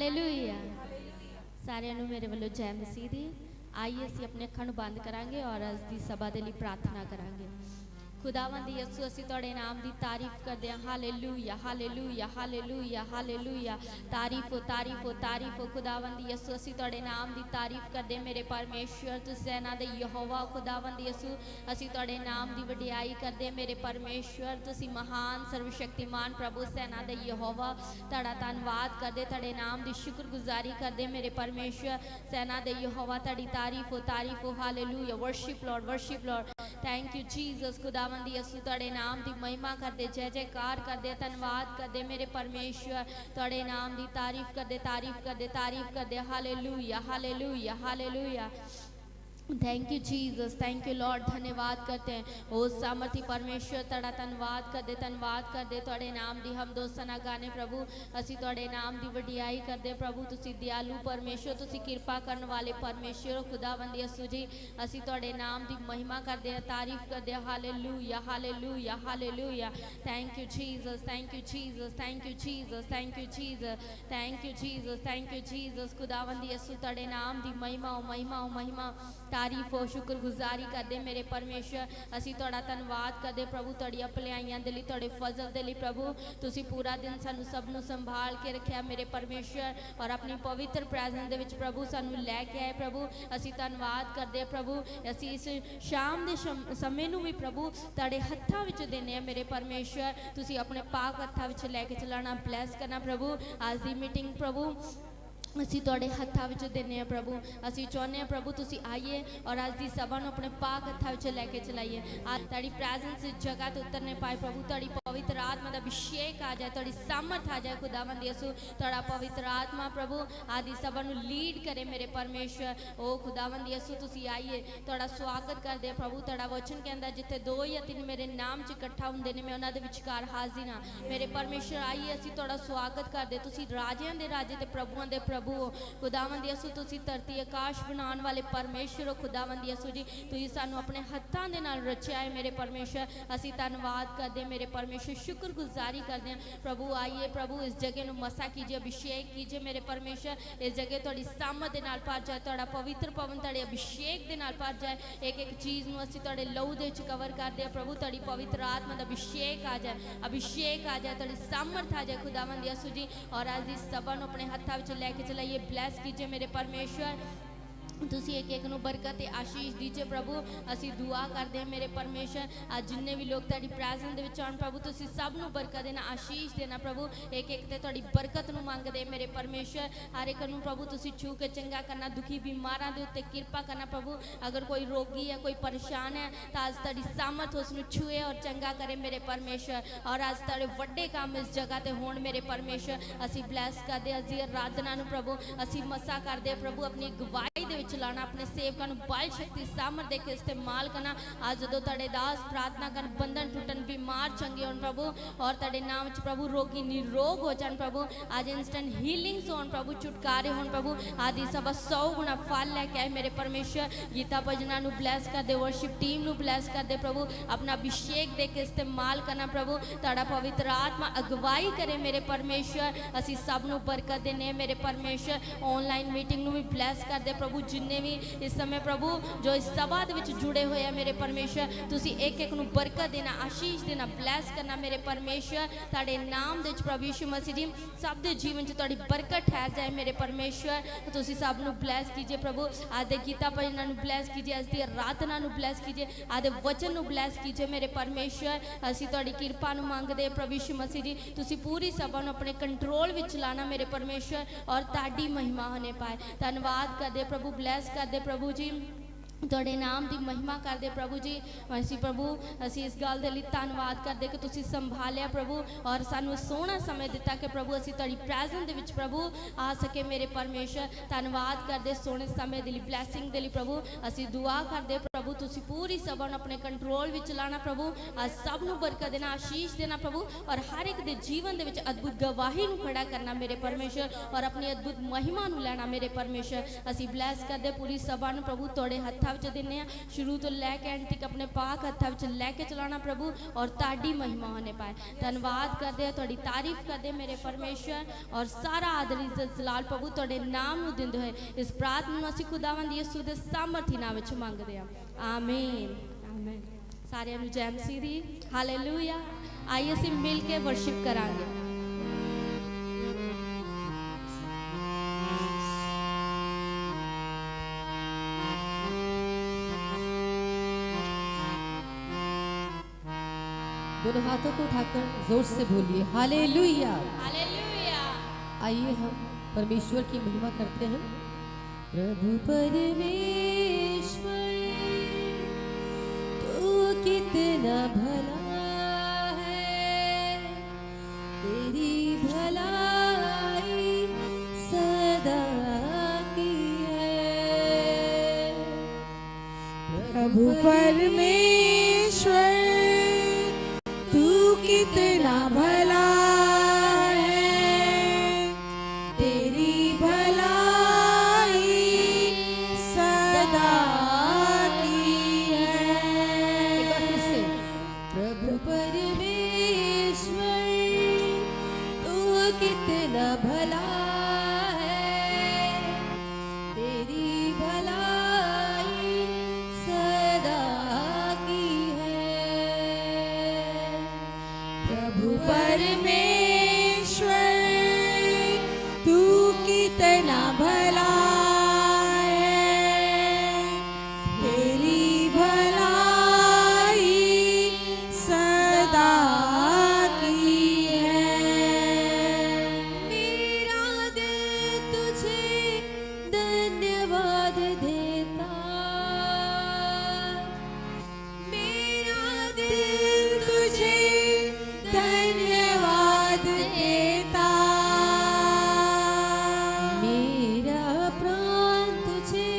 Hallelujah. सारिਆਂ ਨੂੰ ਮੇਰੇ ਵੱਲੋਂ ਜੈ ਮਸੀਹ ਦੀ। आइए ਅਸੀਂ अपने ਅੱਖਾਂ ਨੂੰ ਬੰਦ ਕਰਾਂਗੇ और ਅੱਜ ਦੀ ਸਭਾ ਦੇ ਲਈ प्रार्थना ਕਰਾਂਗੇ। खुदावंद यसू असी तुहाडे नाम की तारीफ करते हैं। Hallelujah hallelujah hallelujah hallelujah. तारीफ हो तारीफ हो तारीफ हो। खुदावंद यसू असी तुहाडे नाम की तारीफ करते हैं मेरे परमेश्वर। तुसीं सेना दे यहोवा खुदावंद यसू असी तुहाडे नाम की वडियाई करते हैं मेरे परमेश्वर। तुसीं महान सर्वशक्तिमान प्रभु सेना दे यहोवा तुहाडा धन्नवाद करते, तुहाडे नाम की शुक्रगुजारी करते मेरे परमेश्वर। सेना दे यहोवा तुहाडी तारीफ हो hallelujah. Worship Lord thank you Jesus. खुदावंद यसू तुहाडे नाम की महिमा करते, जय जयकार करते, धन्यवाद करते मेरे परमेश्वर। तुहाडे नाम की तारीफ करते hallelujah hallelujah hallelujah. Thank you Jesus, thank you Lord. धन्यवाद करते हैं ओ सामर्थी परमेश्वर, तुहाडा धन्यवाद करते तुहाडे नाम की हम दोस्ताना गाने प्रभु। असी तुहाडे नाम की वडियाई करते प्रभु। तुसी दयालु परमेश्वर, तुसी कृपा करने वाले परमेश्वर खुदावंद यसू जी। असी तुहाडे नाम की महिमा करते हैं, तारीफ करते हैं। Hallelujah hallelujah hallelujah. Thank you Jesus, thank you Jesus, thank you Jesus, thank you Jesus, thank you Jesus, thank you Jesus. खुदावंद यसू तुहाडे नाम की महिमा ओ महिमा ओ महिमा, तारीफ हो शुक्रगुजारी करते मेरे परमेश्वर। असी तुहाडा धन्नवाद करते प्रभु, तुहाडीआं भलाइयां दे लई, तुहाडे फजल दे लई प्रभु। तुसी पूरा दिन सानू सब नू संभाल के रखिया मेरे परमेश्वर, और अपनी पवित्र प्रेजेंस दे विच प्रभु सानू लैके आए प्रभु। असी धन्नवाद करते प्रभु। असी इस शाम दे समय नू भी प्रभु तुहाडे हत्थां विच देने आ मेरे परमेश्वर। तुसी अपने पाक हत्थां विच लैके चलाना, ब्लैस करना प्रभु। आज दी मीटिंग प्रभु असी तुहाडे हत्थां विच देने प्रभु। असी चाहुंदे प्रभु तुसी आइए और अज दी सभा नूं अपने पाक हत्थां विच लैके चलाइए। आज तुहाडी प्रेजेंस इस जगह ते उतरने पाए प्रभु। तुहाडी पवित्र आत्मा दा अभिषेक आ जाए, तुहाडी सामर्थ आ जाए खुदावंद यसू। तुहाडा पवित्र आत्मा प्रभु आदि सभा नूं लीड करे मेरे परमेश्वर। ओ खुदावंद यसू तुसी आइए, तुहाडा स्वागत करदे प्रभु। तुहाडा वचन कहंदा जिथे 2 या 3 मेरे नाम च इकट्ठा हुंदे ने, मैं उन्हां दे विचकार हाजिर हां मेरे परमेश्वर। आइए असी तुहाडा स्वागत करदे। तुसी राजियां दे राजे ते प्रभुआं दे प्रभु खुदावंद यसू। तुसी धरती आकाश बनाने वाले परमेश्वर हो खुदावंद यसू जी। तुसी सानू अपने हत्थां दे नाल रचिया है मेरे परमेश्वर। असी धन्नवाद करते मेरे परमेश्वर, शुक्रगुजारी करते हैं प्रभु। आइए प्रभु इस जगह नूं मसा कीजिए, अभिषेक कीजिए मेरे परमेश्वर। इस जगह तुहाडी सामर्थ दे नाल भर जाए, तुहाडा पवित्र पवन तुहाडे अभिषेक दे नाल भर जाए। एक एक चीज़ नूं असी तुहाडे लहू दे विच कवर करते हैं प्रभु। तुहाडी पवित्र आत्मा दा अभिषेक आ जाए, अभिषेक आ जाए, तुहाडी सामर्थ आ जाए खुदावंद यसू जी। और आज इस सभा नूं अपने हत्थां विच लैके चलाइए, ब्लैस कीजिए मेरे परमेश्वर। तुसी एक एक नूं बरकत आशीष दीजिए प्रभु। असी दुआ करते हैं मेरे परमेश्वर। आज जिन्ने भी लोग तुहाडी प्रेजेंस दे विच आउण प्रभु, तुसी सब नूं बरकत देना, आशीष देना प्रभु। एक एक ते तुहाडी बरकत नूं मंगदे मेरे परमेश्वर। हर एक नूं प्रभु तुसी छू के चंगा करना, दुखी बीमारां दे उत्ते किरपा करना प्रभु। अगर कोई रोगी है, कोई परेशान है, तो आज तुहाडी सामर्थ उस नूं छूए और चंगा करे मेरे परमेश्वर। और आज तुहाडे वड्डे काम इस जगह ते होण मेरे परमेश्वर। असी ब्लैस करदे असी आराधना नूं प्रभु। असी मसा करदे प्रभु अपनी गवाही दे चलाना, अपने सेवकां नूं बल शक्ति सामर्थ देके इस्तेमाल करना। आज जदों तुहाडे दास प्रार्थना करन, बंधन टूटन, बीमार चंगे होण प्रभु, और तुहाडे नाम च प्रभु रोगी निरोग हो जाण प्रभु। आज इंस्टेंट हीलिंग्स होण प्रभु, छुटकारे होण प्रभु। आदि सभा 100 गुना फल लैके आए मेरे परमेश्वर। गीता भजना नूं ब्लैस कर दे, वर्शिप टीम नूं ब्लैस कर दे प्रभु। अपना अभिषेक देके इस्तेमाल करना प्रभु। तुहाडा पवित्र आत्मा अगवाई करे मेरे परमेश्वर। असी सब नूं बरकत देने मेरे परमेश्वर। ऑनलाइन मीटिंग नूं भी ब्लैस कर दे प्रभु। जिन्ने भी इस समय प्रभु जो इस सभा दे विच जुड़े हुए हैं मेरे परमेश्वर, तुसी एक एक नूं बरकत देना, आशीष देना, ब्लैस करना मेरे परमेश्वर। तुहाडे नाम दे विच प्रभु यीशु मसीह जी सब दे जीवन च तुहाडी बरकत ठहर जाए मेरे परमेश्वर। तुसी सब नूं ब्लैस कीजिए प्रभु। आज दे गीता भजना नूं ब्लैस कीजिए, आज दी आराधना नूं ब्लैस कीजिए, आज दे वचन नूं ब्लैस कीजिए मेरे परमेश्वर। असी तुहाडी किरपा नूं मंगदे प्रभु यीशु मसीह जी। तुसी पूरी सभा नूं अपने कंट्रोल विच लाना मेरे परमेश्वर, और तुहाडी महिमा होने पाए। धन्यवाद करदे प्रभु, ब्लैस करदे प्रभु जी। तुहाडे नाम की महिमा करते प्रभु जी। असी प्रभु असी इस गल दे लई धन्नवाद करते कि तुसी संभालिया प्रभु, और सानू सोहना समय दिता कि प्रभु असी तुहाडी प्रेजेंस दे विच प्रभु आ सके मेरे परमेश्वर। धन्नवाद करते सोहने समय दे लई, ब्लैसिंग दे लई प्रभु। असी दुआ करते प्रभु तुसी पूरी सभा नूं अपने कंट्रोल विच लाना प्रभु अज सब नूं बरकत देना आशीष देना प्रभु और हर एक दे जीवन दे विच अद्भुत गवाही नूं खड़ा करना मेरे परमेश्वर और अपनी अद्भुत महिमा नूं लेना मेरे परमेश्वर असीं ब्लैस करदे पूरी सभा नूं प्रभु तुहाडे हत्थां विच दिंदे आ शुरू तो लैके एंड तक अपने पाक हत्थां विच लैके चलाना प्रभु और तुहाडी महिमा होने पाए धन्यवाद करदे तुहाडी तारीफ करदे मेरे परमेश्वर और सारा आदर इज्जत जलाल प्रभु तुहाडे नाम नूं दिंदे होए इस प्रार्थना नूं असीं खुदावंद यीशु दे सामर्थी नाम विच मंगदे आ आमीन आमीन सारिਆਂ ਨੂੰ जय मसीह दी हालेलुया आइए ਅਸੀਂ मिल के वर्शिप करांगे दोनों हाथों को उठाकर जोर से बोलिए हालेलुया हालेलुया आइए हम परमेश्वर की महिमा करते हैं प्रभु परमेश्वर तू कितना भला है तेरी भलाई सदा की है प्रभु परमेश्वर तू कितना भला है तेरी भलाई सदा की है एक बार फिर से प्रभु परमेश्वर तू कितना भला है तेरी भलाई सदा की है प्रभु परमेश्वर तू कितना भला है तेरी भलाई सदा की है मेरा दिल तुझे धन्यवाद देता मेरा दिल तुझे धन्यवाद देता मेरा प्राण तुझे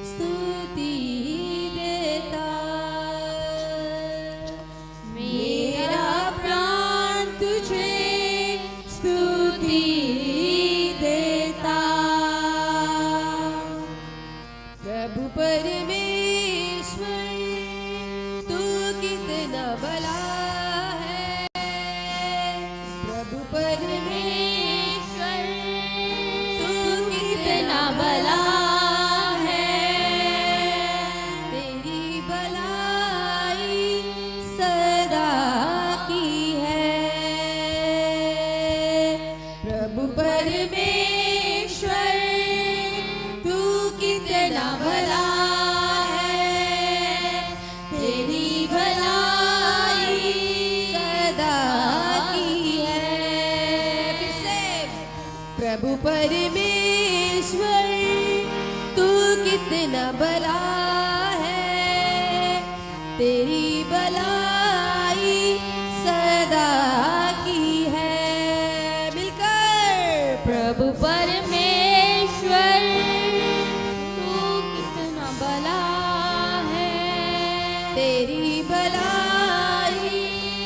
स्तुति देता मेरा प्राण तुझे स्तुति देता प्रभु परमेश्वर तू कितना भला है प्रभु परमेश्वर तू कितना भला है तेरी भलाई सदा की है प्रभु परमेश्वर तू कितना भला है तेरी भलाई सदा की है फिर से प्रभु परमेश्वर तू कितना भला है तेरी भलाई सदा की है मिलकर प्रभु परमेश्वर तू कितना भला है तेरी भलाई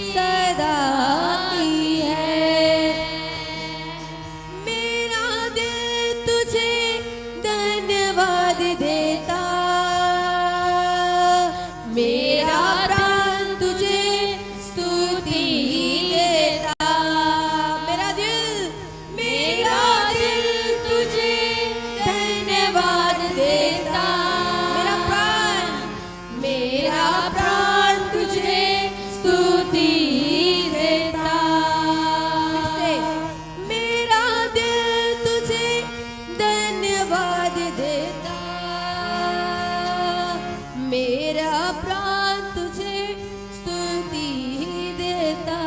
सदा की है मेरा दिल तुझे धन्यवाद देता मेरा प्राण तुझे स्तुति देता मेरा दिल तुझे धन्यवाद देता मेरा प्राण तुझे स्तुति देता से मेरा दिल तुझे धन्यवाद देता मेरा प्राण तुझे स्तुति देता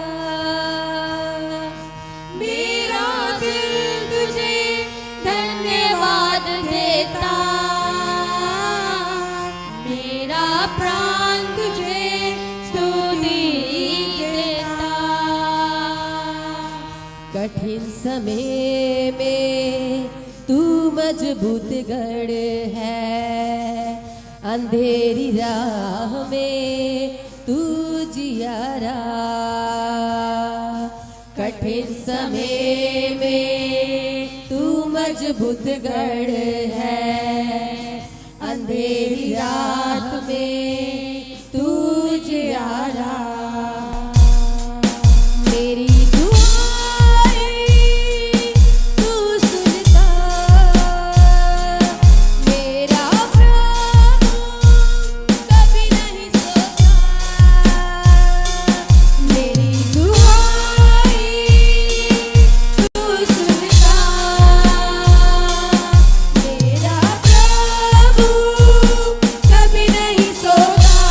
मेरा दिल तुझे धन्यवाद देता मेरा प्राण तुझे स्तुति देता कठिन समय में तू मजबूत गढ़ है अंधेरी राह में तू जियारा, कठिन समय में तू मजबूत गढ़ है, अंधेरी रात में तू जियारा। मेरी दुआएं तू सुनता, मेरा प्रभु कभी नहीं सोता। मेरी दुआएं तू सुनता, मेरा प्रभु कभी नहीं सोता।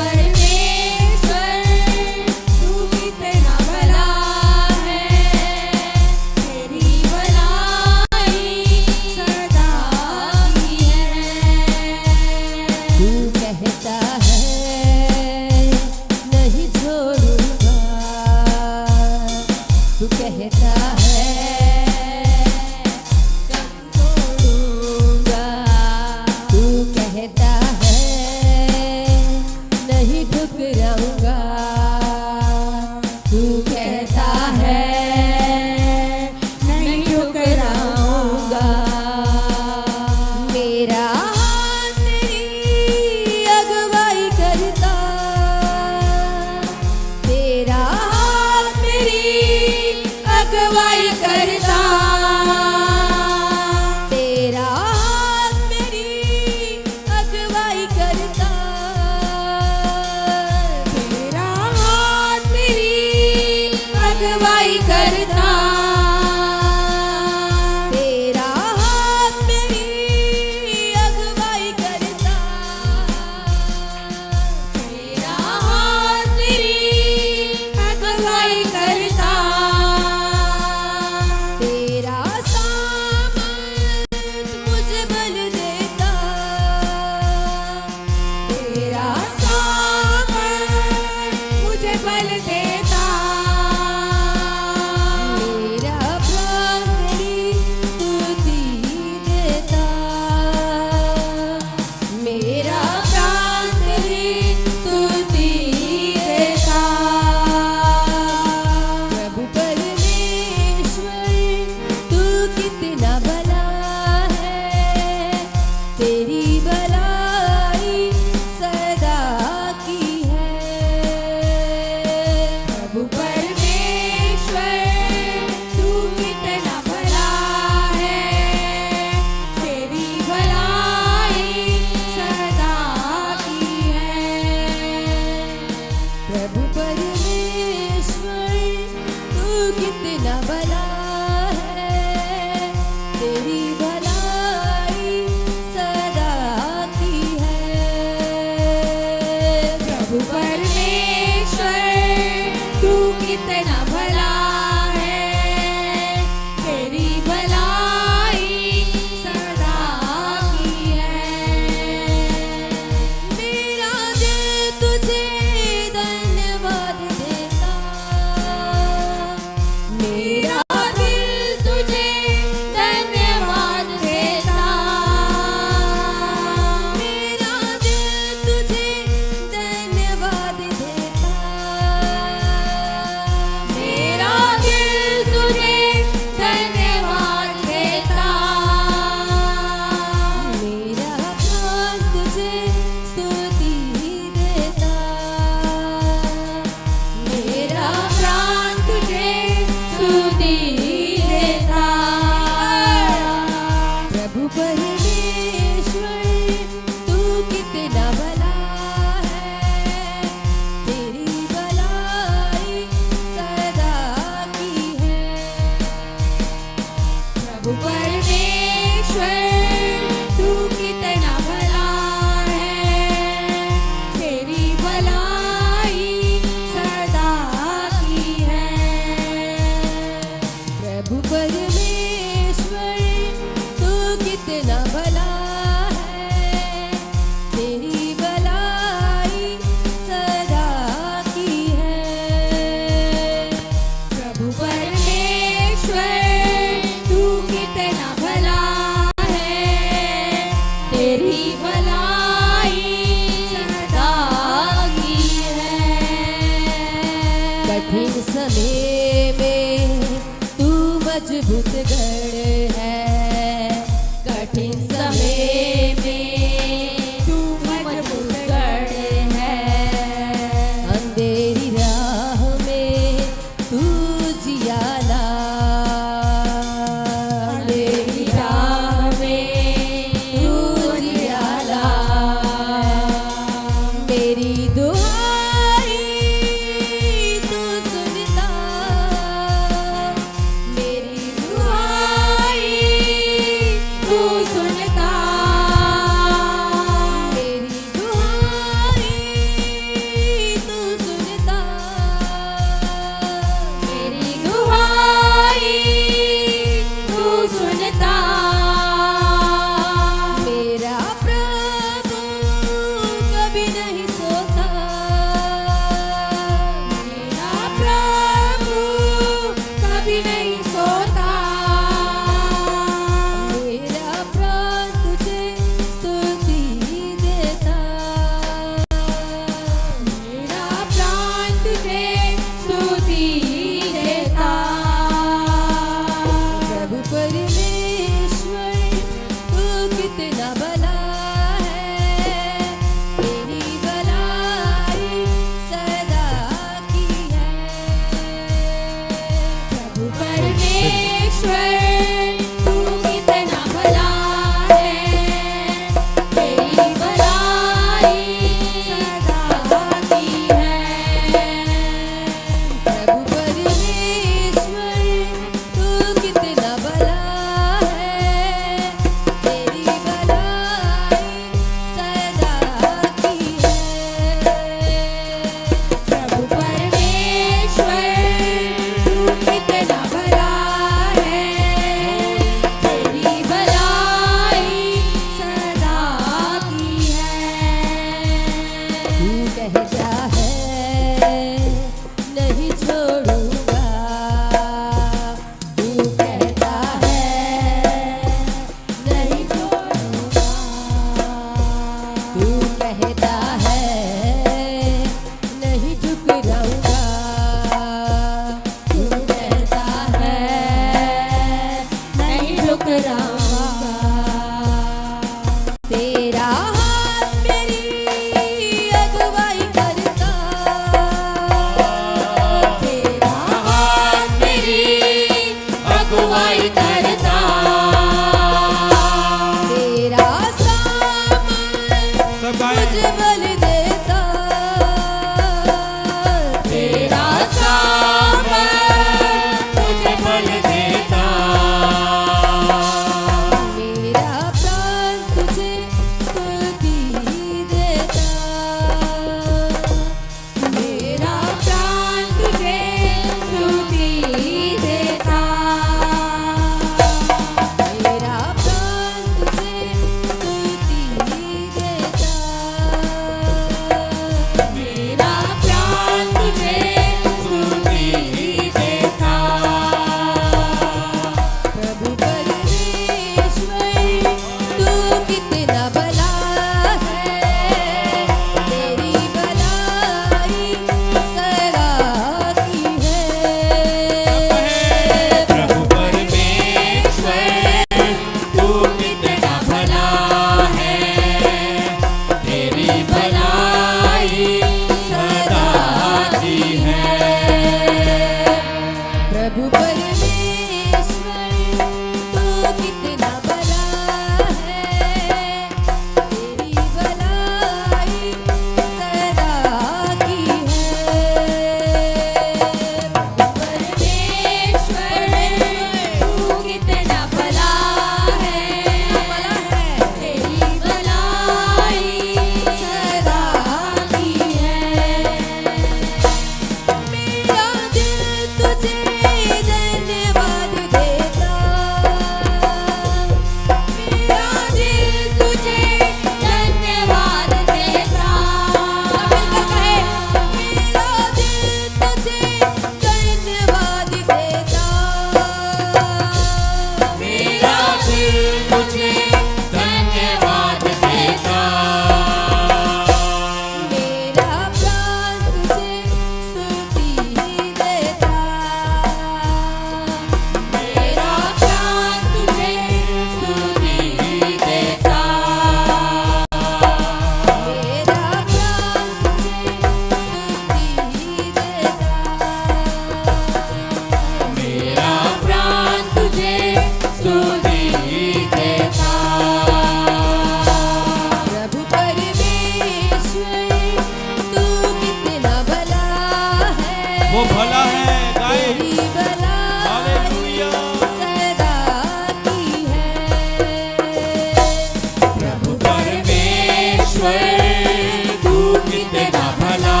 तू कितना भला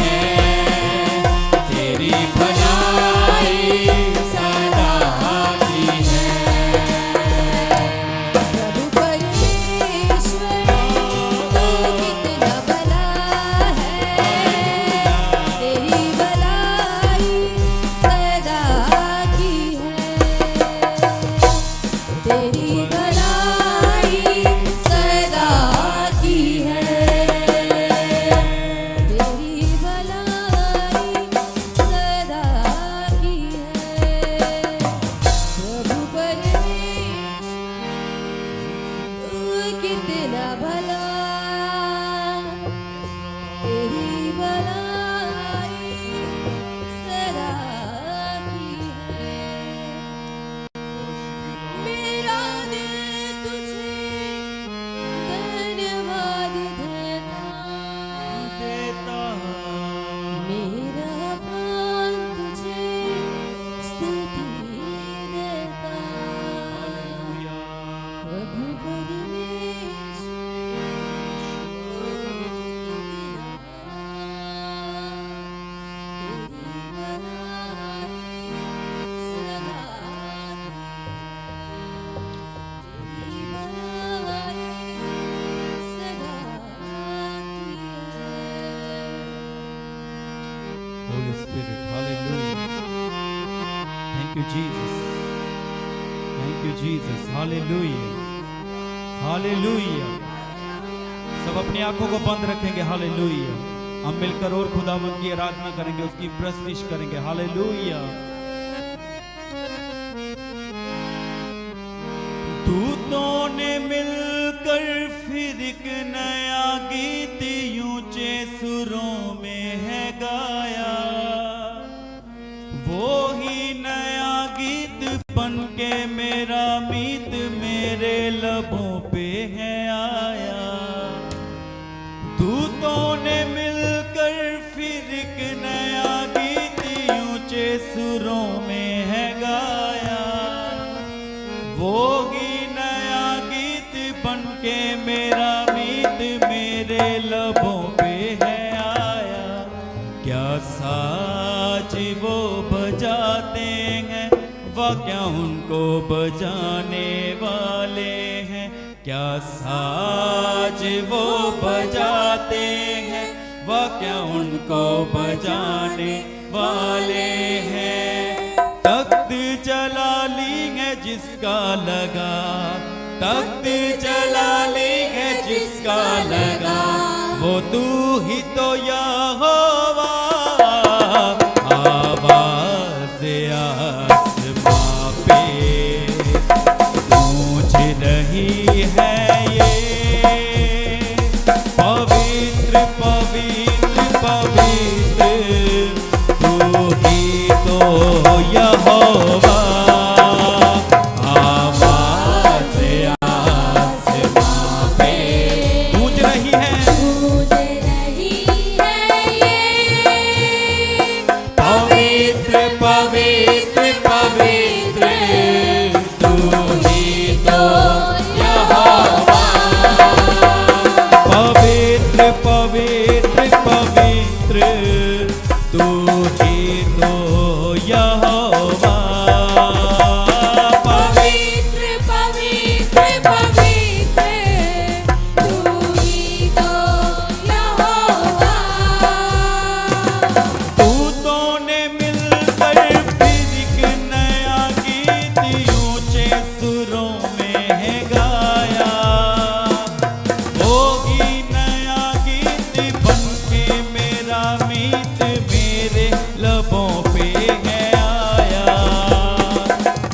है, तेरी भलाई सदा की है। प्रभु परमेश्वर तू कितना भला है, तेरी भलाई सदा की है, तेरी भलाई सदा की है, तेरी भलाई सदा की है। प्रभु परमेश्वर तू कितना भला, तेरी भलाई सदा की है। मेरा दिल तुझे धन्यवाद देता, मेरा प्राण तुझे स्तुति देता। प्रभु Holy Spirit, hallelujah. Thank you, Jesus. Thank you, Jesus. Hallelujah. Hallelujah. सब अपनी आंखों को बंद रखेंगे। हालेलुया। हम मिलकर और खुदावंद की आराधना करेंगे, उसकी प्रस्तुति करेंगे। हालेलुया। दूतों ने मिलकर फिर एक नया गीत ऊंचे सुरों में है गाया, वो ही नया गीत बन के मेरा मीत मेरे लबों पे है आया। दूतों ने मिलकर फिर एक नया गीत ऊंचे सुरों में है गाया, वो ही नया गीत बन के मेरा मीत मेरे लबों पे है आया। क्या साज वो बजाते हैं, वह क्या उनको बजाने वाले हैं। क्या साज वो बजाते हैं, वह क्या उनको बजाने वाले हैं। तख्त जलाली है जिसका लगा, तख्त जलाली है जिसका लगा, वो तू ही तो यहोवा। आवाज़ आसमां पे गूंज रही है ये, पवित्र पवित्र पवित्र तू ही तो यहोवा। आवाज़ आसमां पे गूंज रही है, पवित्र पवित्र पवित्र तू ही तो यहोवा। पवित्र पवित्र पवित्र तू ही तो यहोवा। पवित्र पवित्र पवित्र तू ही तो यहोवा। दूतों ने मिलकर फिर एक नया गीत ऊंचे सुरों में है गाया, वो ही नया गीत बन के मेरा मीत मेरे लबों पे है आया।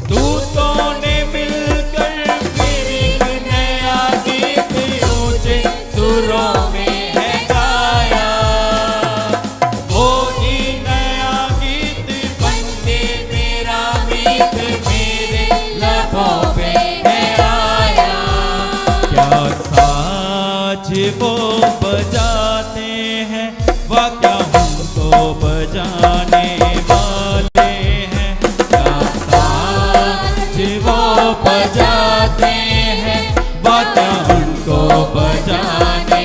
दूतों ने मिलकर फिर एक नया गीत ऊंचे सुरों में है गाया, वो ही नया गीत बन के मेरा मीत मेरे लबों पे है आया। क्या साज वो बजाते हैं, वह क्या उनको बजाने वाले हैं। क्या साज वो बजाते हैं, वह क्या उनको बजाने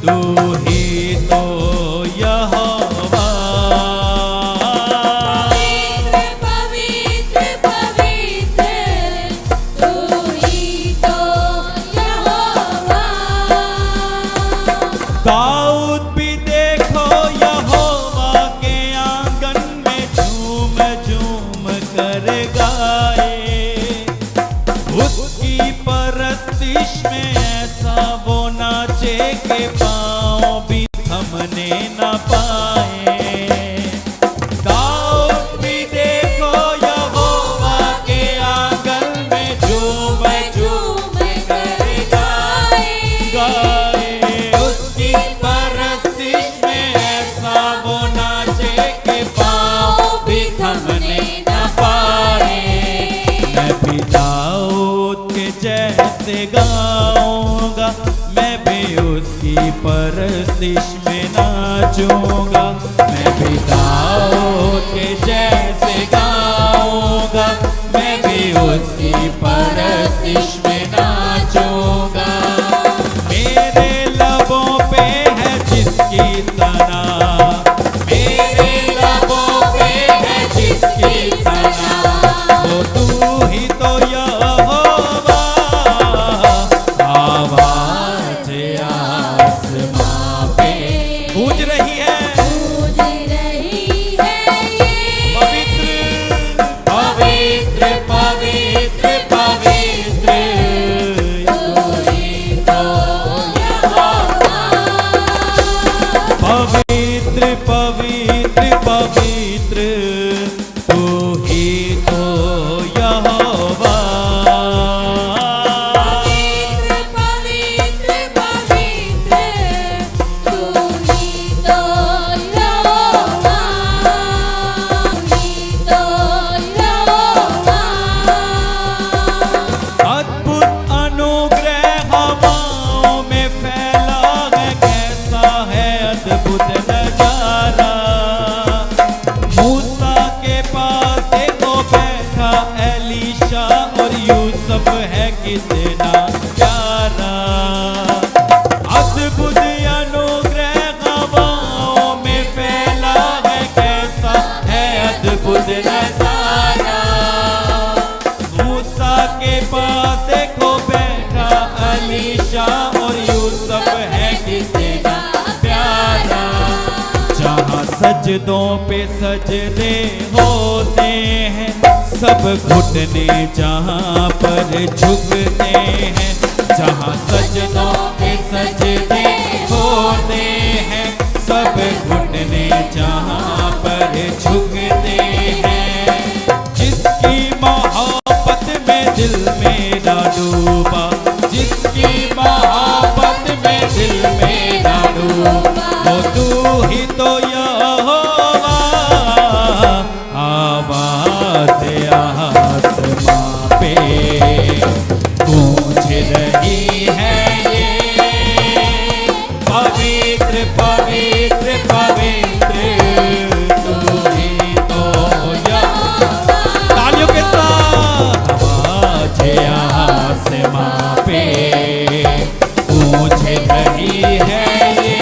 तू ही तो यहोवा। पवित्र पवित्र तू ही तो यहोवा। दाऊद भी देखो यहोवा के आंगन में झूम झूम कर गाए, उसकी परस्तिश में ऐसा वो नाचे के पाँव भी थमने न पाए। दाऊद भी देखो यहोवा के आंगन में झूम झूम कर गाए, उसकी परस्तिश में ऐसा वो नाचे के पाँव भी थमने न पाए। मैं भी दाऊद के जैसे गाऊंगा, मैं भी उसकी परस्तिश में नाचूंगा। मैं भी दाऊद के जैसे गाऊंगा, मैं भी उसकी परस्तिश में नाचूंगा। मेरे लबों पे है जिसकी सना, मेरे लबों पे है जिसकी सना, वो तू ही तो यहोवा। आवाज आसमां पे गूंज रही है, गूंज रही है ये पवित्र पवित्र पवित्र पवित्र तू ही तो यहोवा। पवित्र पवित्र पवित्र तू ही तो यहोवा। पवित्र पवित्र पवित्र तू ही तो यहोवा। तू ही तो यहोवा। अद्भुत अनुग्रह हवाओं में फैला है, कैसा है अद्भुत नजारा। मूसा के पास देखो बैठा एलीशा, और यूसुफ है कितना प्यारा। अद्भुत अनुग्रह हवाओं में फैला है, कैसा है अद्भुत नजारा। मूसा के पास देखो बैठा एलीशा, और यूसुफ है कितना प्यारा। जहाँ सजदों पे सजदे होते हैं, सब घुटने जहाँ पर झुकते हैं। जहाँ सजदों पे सजदे होते हैं, सब घुटने जहाँ पर झुकते हैं। जिसकी मोहब्बत में दिल मेरा डूबा, जिसकी मोहब्बत में दिल मेरा डूबा, वो तू ही तो यहोवा। आवाज आसमां पे गूंज रही है ये, पवित्र पवित्र पवित्र तू ही तो यहोवा। तालियों के साथ आवाज आसमां पे गूंज रही है ये,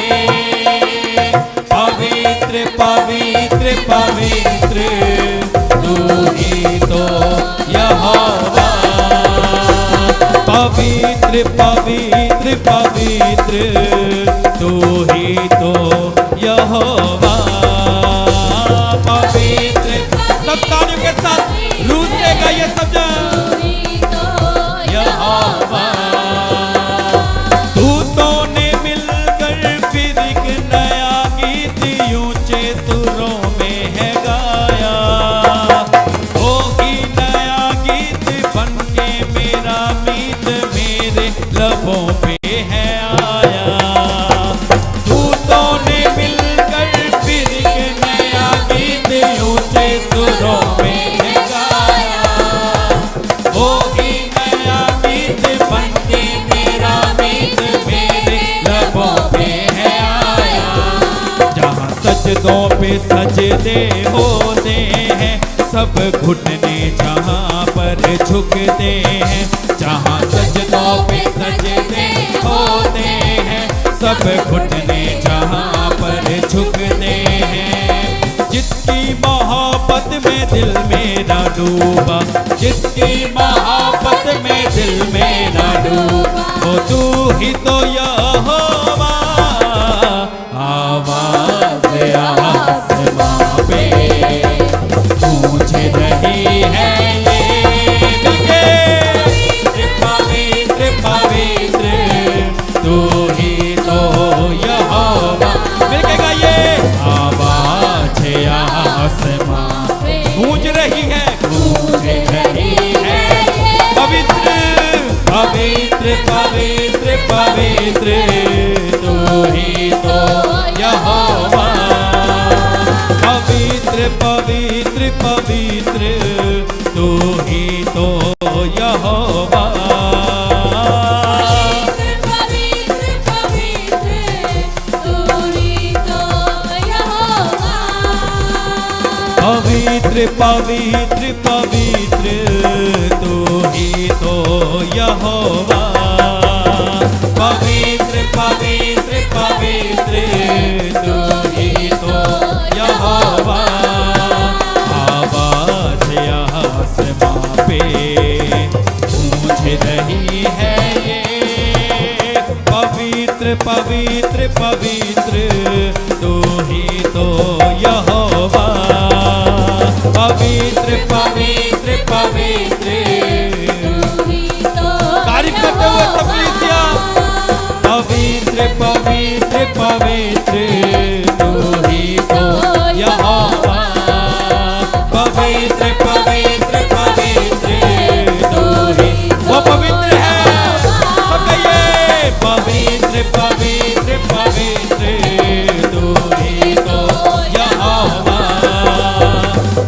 पवित्र पवित्र पवित्र तू ही तो यहोवा। पवित्र पवित्र पवित्र तू ही तो यहोवा। पवित्र सब तालियों के साथ रूह से गाइए सब जन। तू ही तो यहोवा। दूतों ने मिलकर फिर एक नया गीत ऊंचे सुरों में है गाया। वो ही नया गीत बन के मेरा मीत मेरे लबों पे है आया। दूतों ने मिलकर फिर एक नया गीत ऊंचे सुरों में है गाया। वो ही नया गीत बन के मेरा मीत मेरे लबों पे है आया। जहाँ सजदों पे सजदे होते हैं, सब घुटने जहाँ पर झुकते हैं। जहाँ सजदों पे सजदे होते हैं, सब घुटने जहाँ पर झुकते हैं। जिसकी मोहब्बत में दिल मेरा डूबा, जिसकी मोहब्बत में दिल मेरा डूबा, वो तू ही तो यहोवा। आवाज़ आसमां पे गूंज रही है ये, पवित्र पवित्र तू ही तो यहोवा। मिलके गाइए, आवाज़ आसमां गूंज रही है, गूंज रही है। पवित्र पवित्र पवित्र पवित्र तू ही तो यहोवा। पवित्र पवित्र पवित्र तू ही तो यहोवा। पवित्र पवित्र तू ही तो यहोवा। पवित्र पवित्र पवित्र तू ही तो यहोवा। पवित्र पवित्र पवित्र तू ही तो यहोवा। आवाज़ आसमां पे गूंज रही है ये, पवित्र पवित्र पवित्र तू ही तो यहोवा। पवित्र पवित्र पवित्र तू ही तो तारीफ करते हुए तकलीफिया। पवित्र पवित्र पवित्र तू ही तो यहोवा। पवित्र पवित्र पवित्र तू ही, वो पवित्र है। सब कहिए, पवित्र पवित्र पवित्र तू ही तो यहोवा।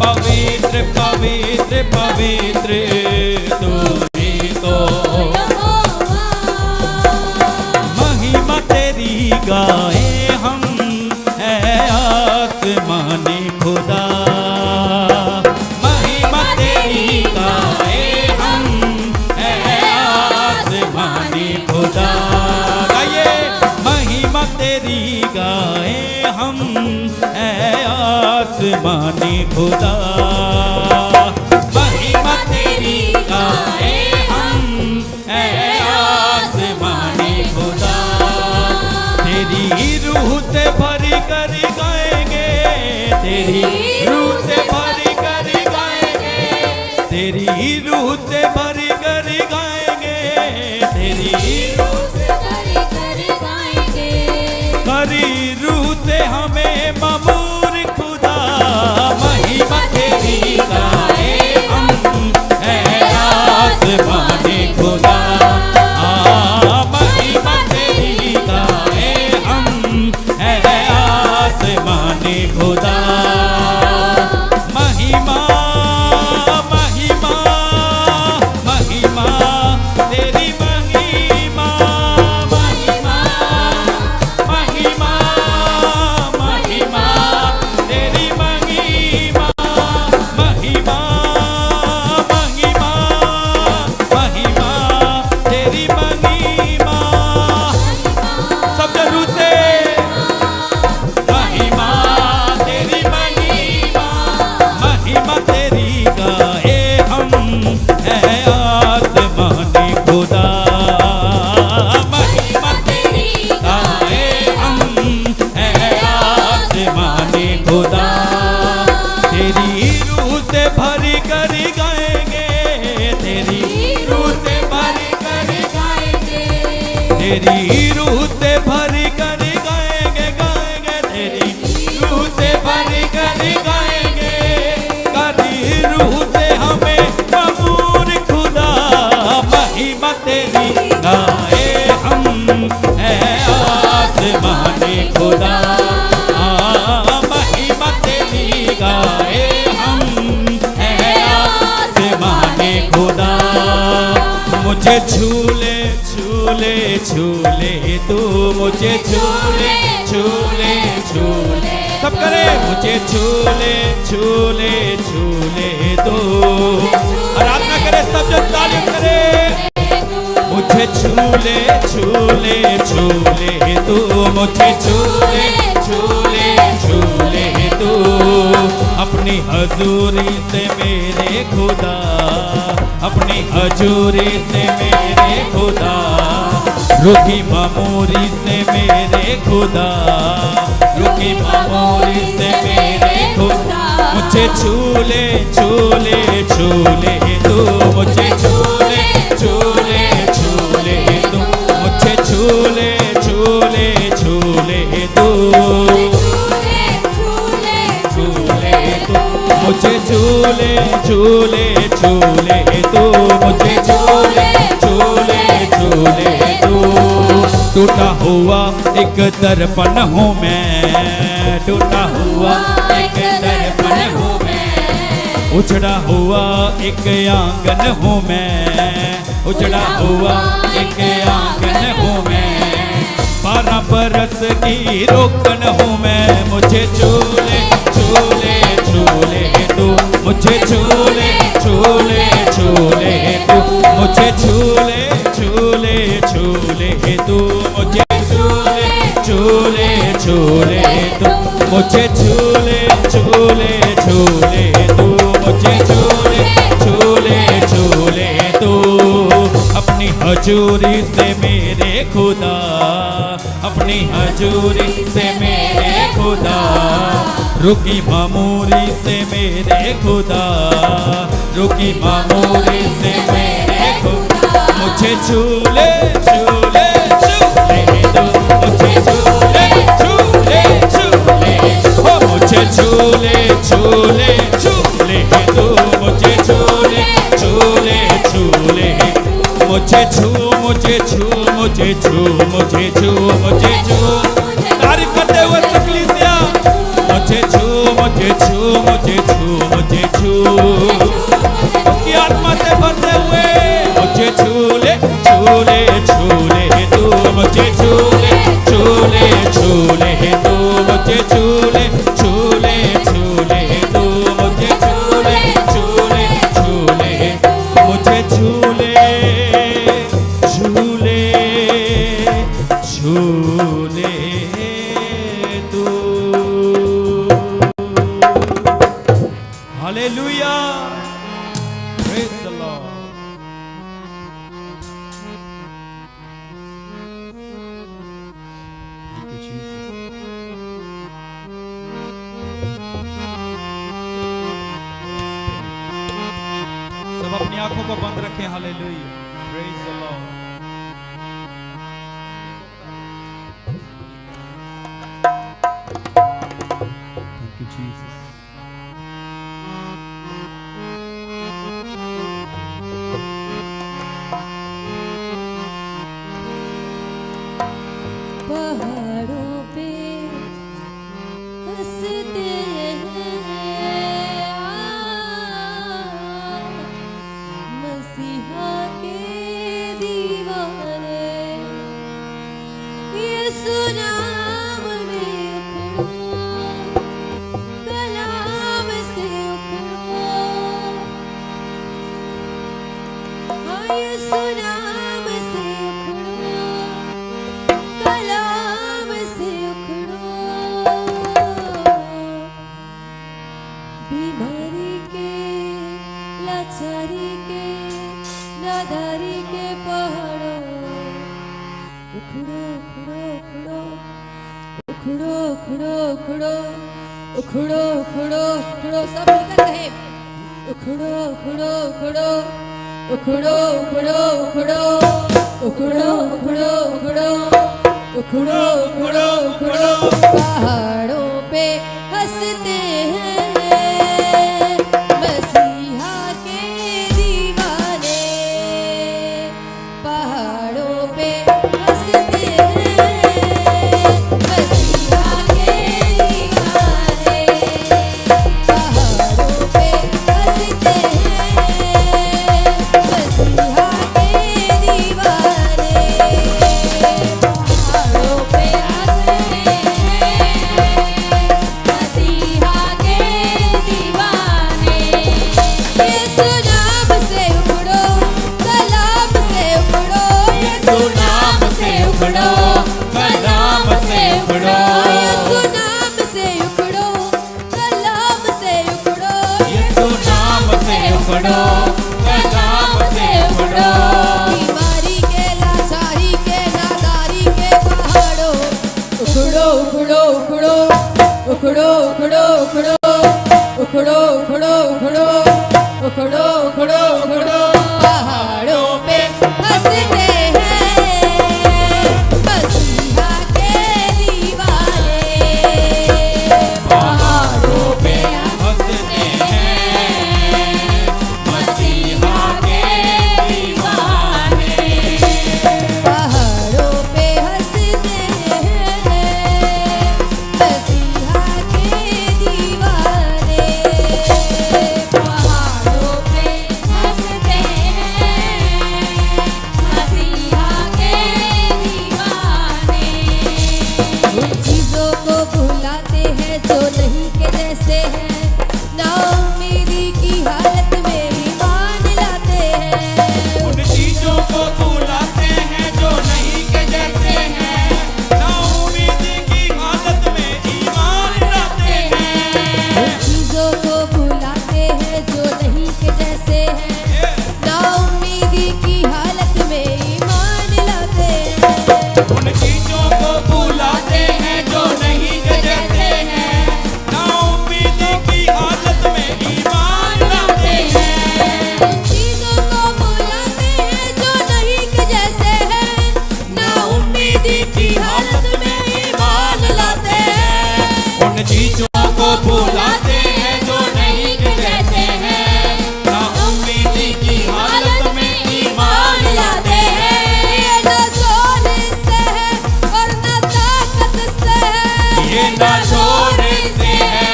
पवित्र पवित्र पवित्र तू ही तो। महिमा तेरी गाए हम, है आसमानी खुदा। महिमा तेरी गाए हम, है आसमानी खुदा। गाइए, महिमा तेरी गाए हम, है आसमानी खुदा। महिमा तेरी गाए हम, है आसमानी खुदा। तेरी रूह से भरी कर गाएंगे, तेरी रूह से भरी कर गाएंगे, तेरी रूह से भरी कर गाएंगे, तेरी रूह से भरी रूह से हमें ममूर खुदा। महिमा तेरी गाए हम, है आसमानी खुदा। महिमा तेरी गाए हम, है आसमानी खुदा। महिमा महिमा महिमा तेरी महिमा, महिमा महिमा महिमा तेरी महिमा, महिमा महिमा महिमा तेरी महिमा। सब जरूर से महिमा तेरी महिमा, महिमा तेरी गाए हम, है आसमानी खुदा। महिमा तेरी गाए हम, है आसमानी खुदा। तेरी रूह से भरी कर गाएंगे, तेरी रूह से भरी कर गाएंगे, तेरी रूह से भरी कर गाएंगे, गाएंगे तेरी रूह से भरी कर गाएंगे। करी रूह से हमें ममूर खुदा। महिमा तेरी गाए हम, है आसमानी खुदा। महिमा तेरी गाए हम, है आसमानी खुदा। मुझे झूले झूले झूले तू, मुझे झूले झूले झूले। सब करे, मुझे झूले झूले झूले दो। आराधना करे, सब जन तालीम करे। मुझे छूले छूले छूले तू, मुझे छूले छूले छूले तू, अपनी हजूरी से मेरे खुदा, अपनी हजूरी से मेरे खुदा, रुकी मामूरी से मेरे खुदा, रुकी मामूरी से मेरे खुदा, मुझे छूले छूले छूले तू, मुझे छूले छूले छूले तू, मुझे छूले छूले छूले तू, छूले तू, मुझे छूले छूले छूले तू, मुझे छूले छूले छूले तू। टूटा हुआ एक दर्पण हूँ मैं, टूटा हुआ एक दर्पण हूँ मैं, उजड़ा हुआ एक आंगन हूँ मैं, उजड़ा हुआ एक आंगन हूँ मैं, 12 बरस की रोकन हूँ मैं, मुझे छूले छूले छूले तू, मुझे छूले छूले छूले तू, मुझे छूले छूले छूले तू, मुझे छूले छूले छूले तू, मुझे छूले छूले छूले तू, मुझे छूले छूले छूले तू, अपनी हजूरी से मेरे खुदा, अपनी हजूरी से मेरे खुदा, रुकी मामूरी से मेरे खुदा, रुकी मामूरी से मेरे खुदा, मुझे छूले छूले छूले दो, मुझे छूले छूले छूले, ओ मुझे छूले छूले छूले दो, मुझे छूले छूले छूले, मुझे छू मुझे छू मुझे छू मुझे छू मुझे छू, तारीफ करते हुए तकलीफिया, मुझे छू मुझे छू मुझे छू मुझे छू, उसकी आत्मा से भरते हुए, मुझे छूले छूले छूले तू, मुझे छूले छूले छूले तू, मुझे छूले छूले छूले तू, मुझे छूले छूले छूले, मुझे छूले छूले छूले तू। Hallelujah, praise the Lord. Thank you Jesus. सब अपनी आंखों को बंद रखें। Hallelujah, praise the Lord. Thank you Jesus. पहाड़ों पे हंसते हैं मसीहा के दीवाने, यीशु नाम में उखड़ो, कलाम से उखड़ो, हाँ यीशु नाम से उखड़ो, कलाम से उखड़ो, बीमारी के, लाचारी के, नादारी के पहाड़ों, उखड़ो उखड़ो उखड़ो उखड़ो उखड़ो उखड़ो उखड़ो उखड़ो, सब मिलकर कहे उखड़ो उखड़ो उखड़ो उखड़ो उखड़ो उखड़ो उखड़ो उखड़ो उखड़ो उखड़ो उखड़ो उखड़ो, पहाड़ों पे हंसते हैं मसीहा के दीवाने, पहाड़ों पे हंसते हैं मसीहा के दीवाने, पहाड़ों पे हंसते हैं मसीहा के दीवाने, पहाड़ों पे हंसते हैं मसीहा उखड़ो, कलाम से उखड़ो। बीमारी के लाचारी के नादारी के पहाड़ों उखड़ो उखड़ो उखड़ो उखड़ो उखड़ो उखड़ो उखड़ो उखड़ो उखड़ो उखड़ो उखड़ो उखड़ो पहाड़ों पे हंसते हैं मसीहा के दीवाने। पहाड़ों पे हंसते हैं मसीहा के दीवाने। पहाड़ों पे हंसते हैं मसीहा के दीवाने। पहाड़ों पे हंसते हैं मसीहा के दीवाने। उन चीजों को भुलाते हैं जो नहीं के जैसे हैं, नाउम्मीदी की हालत में ईमान लाते हैं। उन चीजों को भुलाते हैं जो नहीं के जैसे हैं, नाउम्मीदी की हालत में ईमान लाते हैं। उन चीजों को भुलाते हैं जो नहीं के जैसे हैं, नाउम्मीदी की हालत में ईमान लाते हैं। उन चीजों को भुलाते हैं जो नहीं के जैसे हैं, नाउम्मीदी की हालत में ईमान लाते हैं। उन चीजों को भुलाते हैं जो नहीं के जैसे हैं, नाउम्मीदी की हालत में ईमान लाते हैं। उन चीजों को भुलाते हैं जो नहीं के जैसे हैं, नाउम्मीदी की हालत में ईमान लाते हैं। ये ना जोर से है और ना ताकत से है, ये ना जोर से है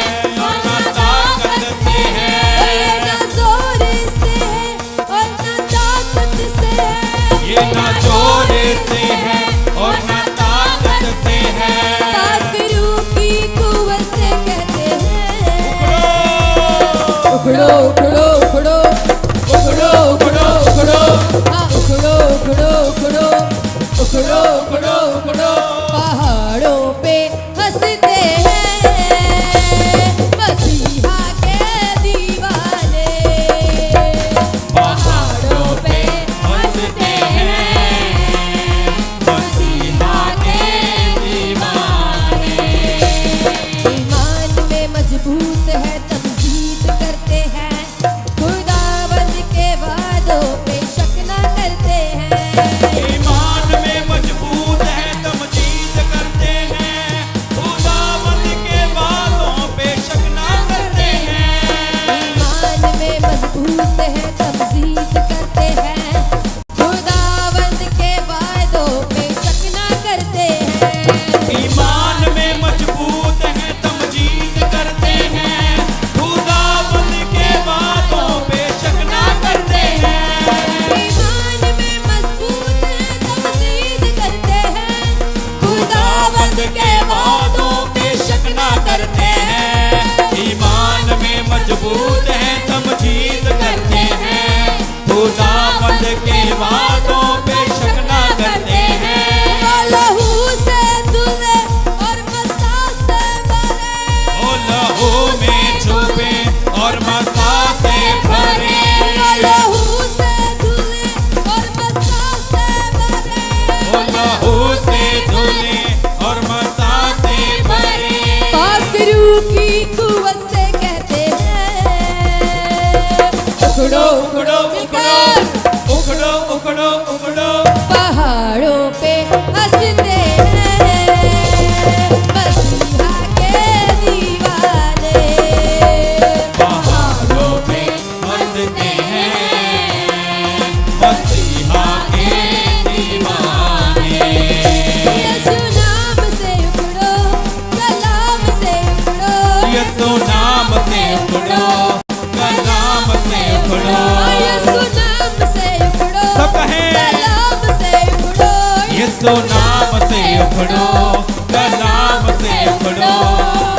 और ना ताकत से है। ये ना जोर से है और ना ताकत से है। ये ना जोर से है और ना ताकत से है। काफिरों की कुव्वत से कहते हैं उखड़ो उखड़ो उखड़ो उखड़ो उखड़ो उखड़ो हाँ उखड़ो उखड़ो उखड़ो उखड़ो उखड़ो उखड़ो पहाड़ों पे हंसते हैं मसीहा के दीवाने। पहाड़ों पे हंसते हैं मसीहा के दीवाने। ईमान में मजबूत है तमजीद करते हैं, खुदावंद के वादों पे शक न करते हैं। ईमान में मजबूत है तमजीद करते हैं, खुदावंद के वादों पे शक ना करते हैं। ईमान में मजबूत है तमजीद करते हैं, खुदावंद के वादों पे शक न करते हैं। ईमान में मजबूत है तमजीद करते हैं, खुदावंद के वादों पे शक ना करते हैं। ईमान में मजबूत है तमजीद करते हैं, खुदावंद के वादों पे शक न करते हैं। ईमान में मजबूत है तमजीद करते हैं, खुदावंद के वादों पे शक ना करते हैं। वो लहू से धुले और मसा से भरे, ओ लहू में छुपे और मसा से भरे। वो लहू से धुले और मसा से भरे। ओ लहू से धुले और मसा से भरे। काफिरों की कुव्वत से कहते हैं उखड़ो उखड़ो उखड़ो उखड़ो उखड़ो उखड़ो। पहाड़ों पे हंसते हैं मसीहा के दीवाने। पहाड़ों पे हंसते हैं मसीहा के दीवाने। यीशु नाम से उखड़ो, कलाम से उखड़ो, यीशु नाम से उखड़ो, कलाम से उखड़ो। यीशु नाम से उखड़ो, सब कहें। कलाम से उखड़ो, यीशु नाम से उखड़ो, कलाम से उखड़ो।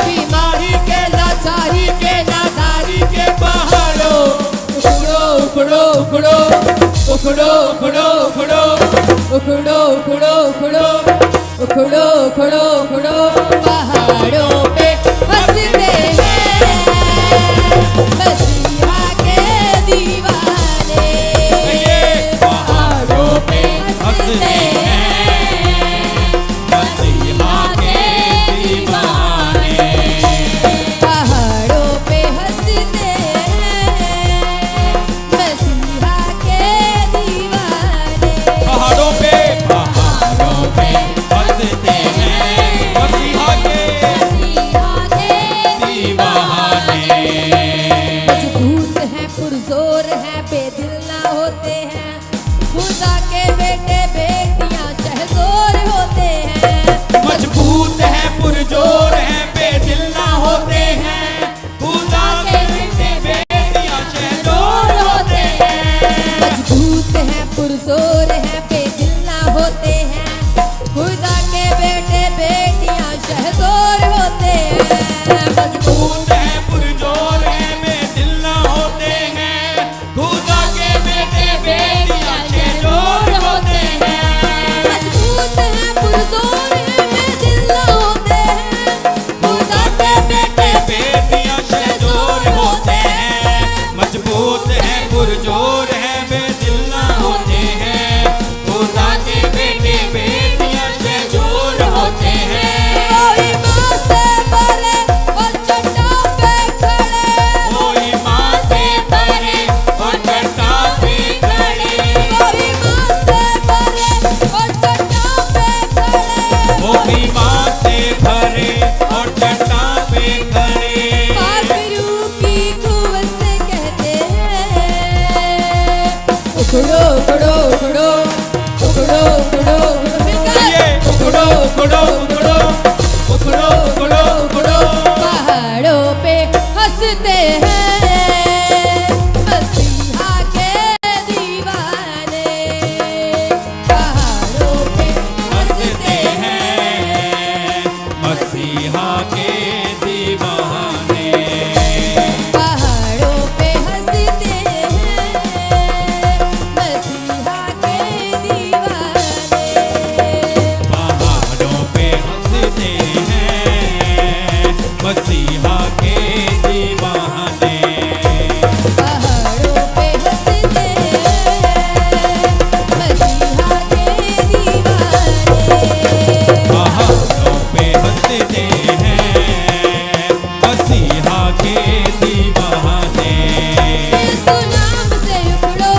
बीमारी के लाचारी के नादारी के पहाड़ों उखड़ो उखड़ो उखड़ो उखड़ो उखड़ो उखड़ो उखड़ो उखड़ो उखड़ो उखड़ो उखड़ो उखड़ो पहाड़ों पे हंसते हैं मसीहा के दीवाने। दीवाने। मजबूत है पुरजोर है बेदिल ना होते हैं, खुदा के बेटे बेटियां शहजोर होते हैं। मजबूत है पुरजोर है बेदिल ना होते हैं, खुदा के बेटे बेटियां शहजोर होते हैं। मजबूत है पुरजोर है बेदिल ना होते हैं, खुदा के बेटे बेटियां शहजोर होते हैं। मजबूत है पुरजोर है बेदिल ना होते हैं, खुदा के बेटे बेटियां शहजोर होते हैं। मजबूत है पुरजोर है बेदिल ना होते हैं, खुदा के बेटे बेटियां शहजोर होते हैं। मजबूत है पुरजोर है बेदिल ना होते हैं, खुदा के बेटे बेटियां शहजोर होते हैं। कोई माँ से परे और चट्टान पे खड़े, कोई माँ से परे और चट्टान पे खड़े, कोई माँ से परे और चट्टान पे खड़े। वो भी माँ से भरे और चट्टान पे खड़े। काफिरों की कुव्वत से कहते हैं, उखड़ो उखड़ो उखड़ो उखड़ो उखड़ो ये उखड़ो उखड़ो उखड़ो उखड़ो उखड़ो उखड़ो। पहाड़ों पे हंसते हैं मसीहा के दीवाने। पहाड़ों पे हंसते हैं मसीहा के दीवाने। पहाड़ों पे हंसते हैं मसीहा के दीवाने। पहाड़ों पे हंसते हैं मसीहा के दीवाने। पहाड़ों पे हंसते हैं मसीहा के दीवाने। पहाड़ों पे हंसते हैं मसीहा के दीवाने। यीशु नाम से उखड़ो,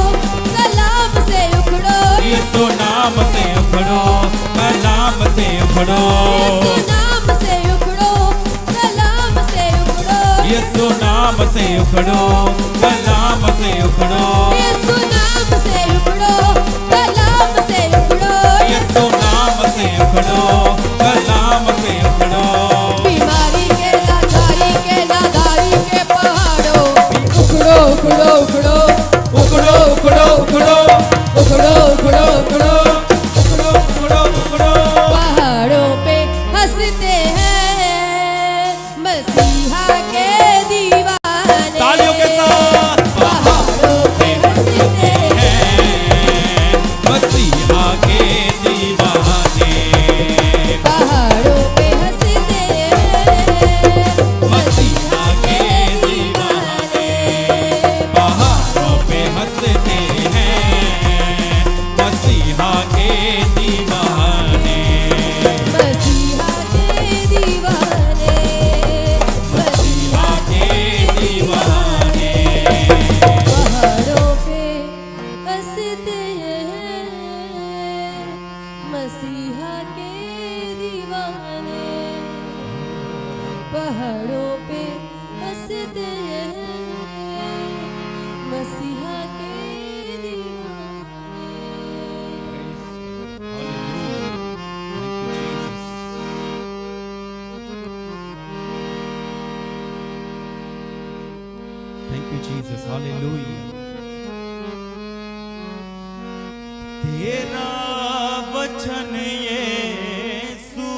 कलाम से उखड़ो, यीशु नाम से उखड़ो, कलाम से उखड़ो। यीशु नाम से उखड़ो, कलाम से उखड़ो, यीशु नाम से उखड़ो, कलाम से उखड़ो। यीशु नाम से उखड़ो, कलाम से उखड़ो। यीशु नाम से उखड़ो, कलाम से उखड़ो। बीमारी के लाचारी के नादारी के पहाड़ों उखड़ो उखड़ो उखड़ो उखड़ो उखड़ो उखड़ो उखड़ो उखड़ो उखड़ो उखड़ो उखड़ो उखड़ो। पहाड़ों पे हंसते हैं मसीहा के दीवाने। तालियों के साथ पहाड़ों पे हंसते हैं मसीहा के दीवाने। पहाड़ों पे हंसते हैं मसीहा के दीवाने। पहाड़ों पे हंसते हैं मसीहा के दीवाने। मसीहा के दीवाने। मसीहा के दीवाने। पहाड़ों पे हंसते हैं मसीहा के दीवाने। पहाड़ों पे हंसते हैं मसीहा के Thank you, Jesus. Hallelujah. तेरा वचन यीशु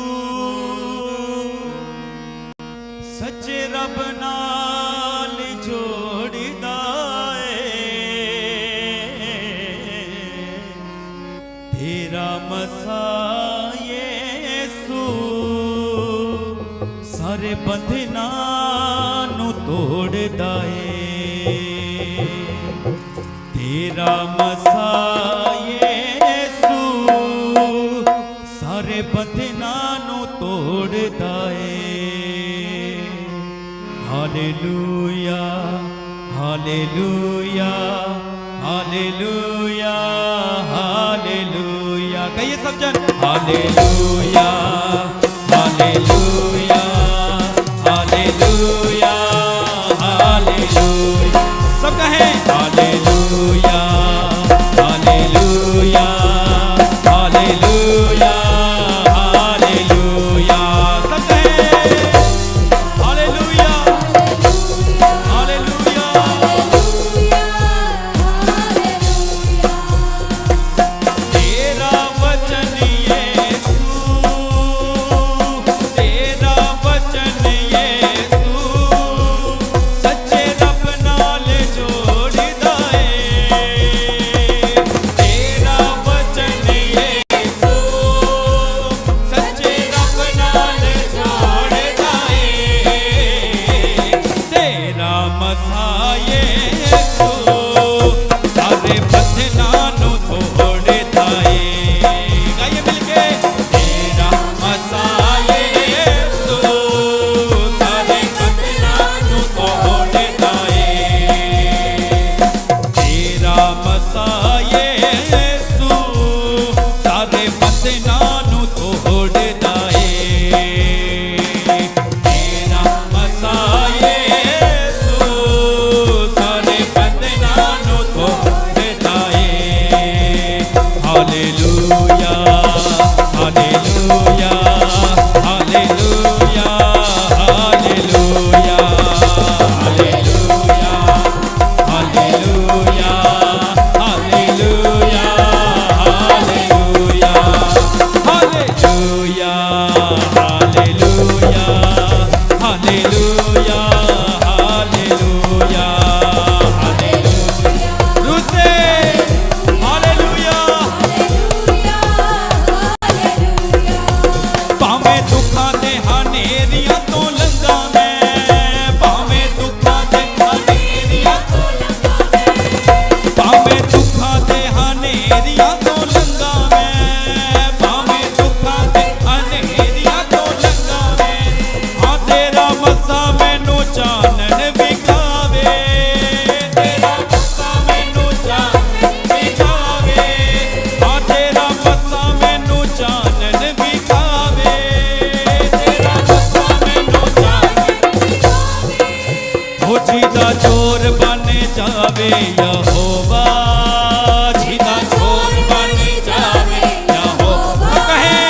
सच्चे रब नाल जोड़दा है। तेरा मसाह यीशु सारे बंधनां नू तोड़दा है। तेरा मसाह यीशु सारे बंधनां नू तोड़दा है। Hallelujah hallelujah hallelujah hallelujah. कहिए सब जन हालेलुया हालेलुया हालेलुया जावे यहोवा, जिदा चोर बन जावे यहोवा, कहे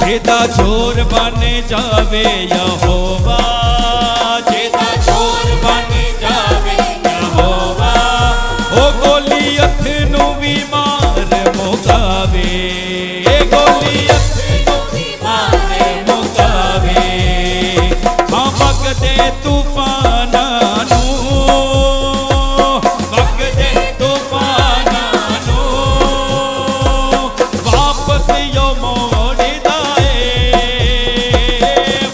जिदा चोर बन जावे यहोवा, जिदा चोर बन जावे यहोवा, ओ गोलियत नू भी मार मुकावे, गोलियत नू भी मार मुकावे, हाँ वगदे तूफाना नू, वगदे तूफाना नू, वापस यो मोड़दा ए,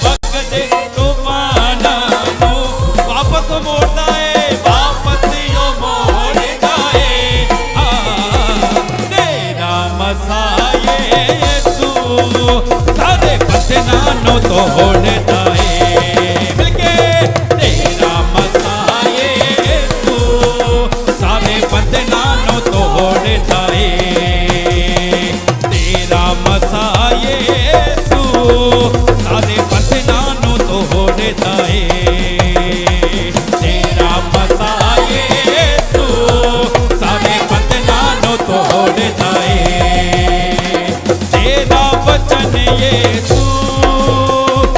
वगदे तूफाना नू, वापस मोड़दा ए, वापस यो मोड़दा ए, तेरा मसाए यीशु सारे बंधनां नू तोड़दा ए, मिलके तेरा मसाए यीशु सारे बंधनां नू तोड़दा ए, तेरा मसाए यीशु सारे बंधनां नू तोड़दा ए, तेरा मसाए यीशु सारे बंधनां नू तोड़दा ए, तेरा वचन यीशु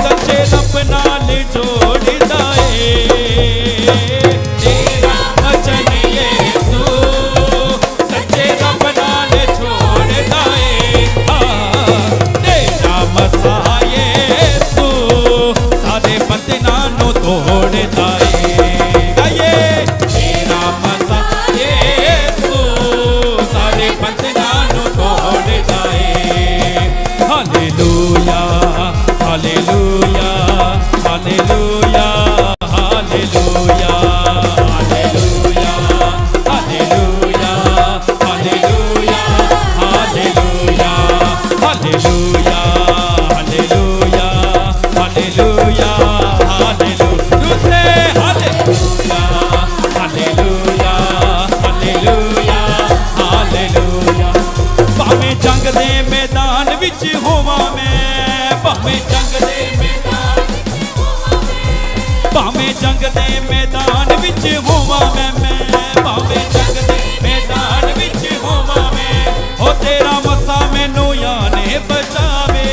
सच्चे रब नाल जोड़दा ए, तेरा वचन यीशु सच्चे रब नाल जोड़दा ए, तेरा मसाए यीशु सारे बंधनां नू तोड़दा ए, गाइए तेरा मसाए यीशु सारे बंधनां नू तोड़दा ए, hallelujah hallelujah hallelujah hallelujah hallelujah hallelujah hallelujah hallelujah hallelujah hallelujah hallelujah hallelujah, दूसरे हालेलुया हालेलुया हालेलुया हालेलुया, भावें जंग दे मैदान विच होवां मैं, भावें जंग दे मैदान विच होवां मैं, भावें जंग दे मैदान विच होवां मैं, भावें जंग दे मैदान विच होवां मैं, ओ तेरा मसा मैनू याने बचावे,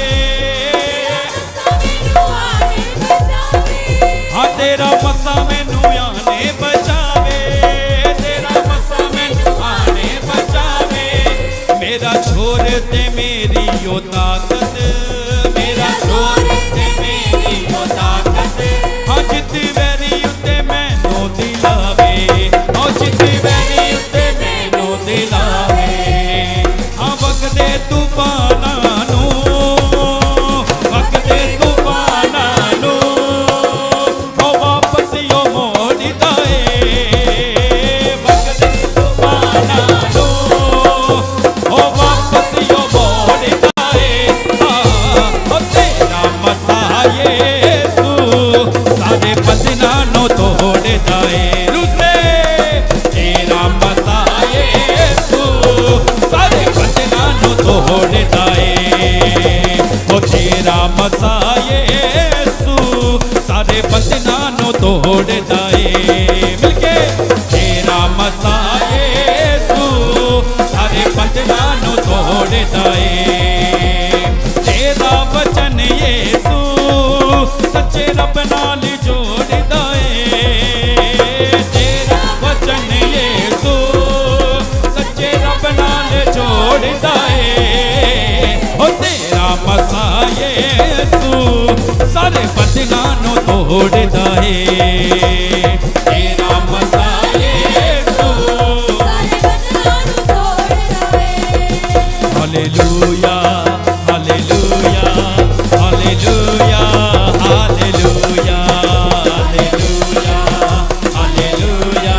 हाँ तेरा मसा मैनू याने बचावे, तेरा मसा मैनू आने बचावे, मेरा छोर ते मेरी ओ ताकत, मेरा छोर ते मेरी ओ ताकत, हाँ जित वैरी उत्ते मैनू दिलावे, हाँ जित वैरी उत्ते मैनू दिलावे, हाँ वगदे तूफानां नू, वगदे तूफानां नू, ओ वापस यो मोड़दा ए, वगदे तूफानां नू, ओ वापस यो मोड़दा ए, ओ तेरा मसाए यीशु सारे बंधनां नू तोड़दा ए, दूसरे तेरा मसाए यीशु सारे बंधनां नू तोड़दा ए, ओ तेरा मसाए यीशु सारे बंधनां नू तोड़दा ए, मिलके तेरा मसाए यीशु सारे बंधनां नू तोड़दा ए, तेरा वचन यीशु सच्चे रब नाल जोड़दा ए, तेरा वचन यीशु सच्चे रब नाल जोड़दा ए, ओ तेरा मसाए यीशु सारे बंधनां नू तोड़दा ए, तेरा मसाए यीशु सारे बंधनां नू तोड़दा ए, hallelujah hallelujah hallelujah hallelujah hallelujah hallelujah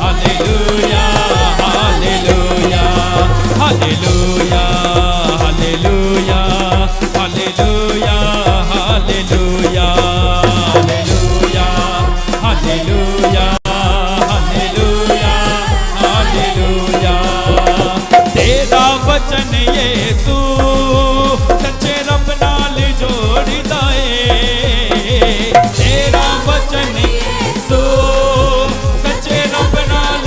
hallelujah hallelujah hallelujah hallelujah hallelujah hallelujah hallelujah hallelujah hallelujah hallelujah, तेरा वचन यीशु सच्चे रब नाल जोड़दा ए, तेरा वचन यीशु सच्चे रब नाल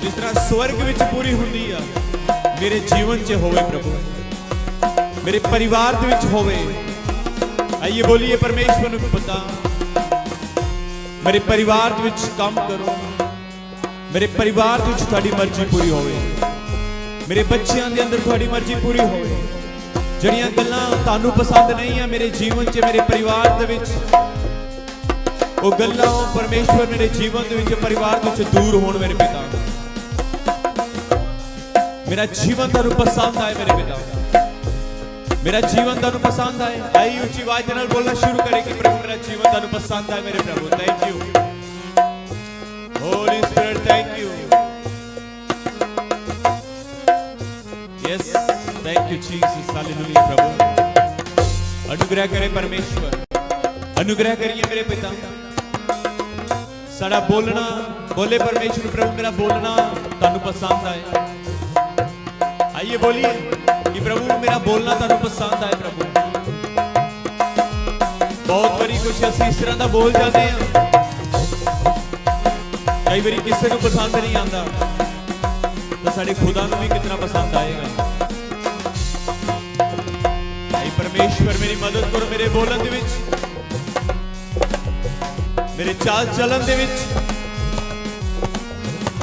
जिस तरह स्वर्ग विच पूरी हुंदी आ मेरे जीवन च होवे प्रभु, मेरे परिवार दे विच होवे। आइए बोलिए परमेश्वर नूं पता, मेरे परिवार दे विच काम करो, मेरे परिवार दे विच तुहाडी मर्जी पूरी होवे, मेरे बच्चों के अंदर तुहाडी मर्जी पूरी होवे। जड़ियां गल्लां तुहानू पसंद नहीं है मेरे जीवन च, मेरे परिवार दे विच, वो गल्लां परमेश्वर मेरे जीवन दे विच, परिवार दे विच दूर होण मेरे पिता। मेरा जीवन तुहानू पसंद आए मेरे पिता, मेरा जीवन तुहानू पसंद आए। आई ऊंची आवाज दे नाल बोलना शुरू करें कि प्रभु मेरा जीवन तुहानू पसंद आए मेरे प्रभु। Thank you holy spirit, thank you, yes thank you Jesus, hallelujah. प्रभु अनुग्रह करे परमेश्वर, अनुग्रह करिए मेरे पिता। साडा बोलना बोले परमेश्वर, प्रभु मेरा बोलना तुहानू पसंद आए। आइए बोलिए कि प्रभु मेरा बोलना तुहानू पसंद आए प्रभु। बहुत बारी कुछ असीं इस तरह दा बोल जाते हैं, कई बारी किसी को पसंद नहीं आता, तो साडे खुदा नूं भी कितना पसंद आएगा। आई परमेश्वर मेरी मदद करो मेरे बोलन दे विच, मेरे चाल चलन दे विच,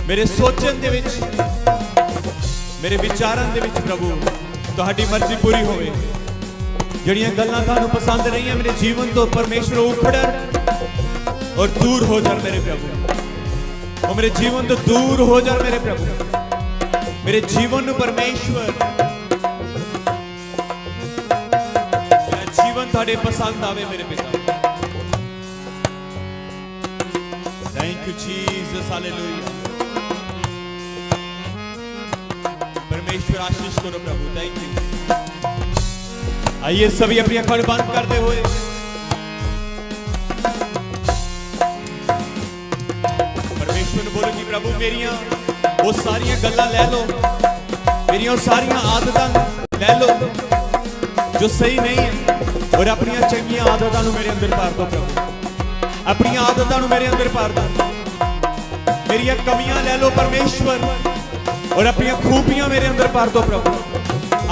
मेरे सोचन दे विच, मेरे विचारन दे विच प्रभु तुहाडी मर्जी पूरी होवे। जड़ियां गल्लां तुहानू पसंद नहीं है मेरे जीवन तो परमेश्वर उखड़न और दूर हो जान मेरे प्रभु, और मेरे जीवन तो दूर हो जान मेरे प्रभु। मेरे जीवन नू परमेश्वर, मेरा जीवन तुहाडे पसंद आवे मेरे पिता। Thank you Jesus, hallelujah. परमेश्वर आशीष करो प्रभु, थैंक यू। आइए सभी अपनी आंखें बंद करते हुए परमेश्वर ने बोलो कि प्रभु मेरिया वो सारियां गल्लां ले लो, मेरिया वो सारियां आदतां ले लो जो सही नहीं है, और अपनी चंगियां आदतां नूं मेरे अंदर पार दो प्रभु, अपनी आदतां नूं मेरे अंदर पार दो। मेरिया कमियां ले लो परमेश्वर, और अपनी खूबियां मेरे अंदर पार दो प्रभु।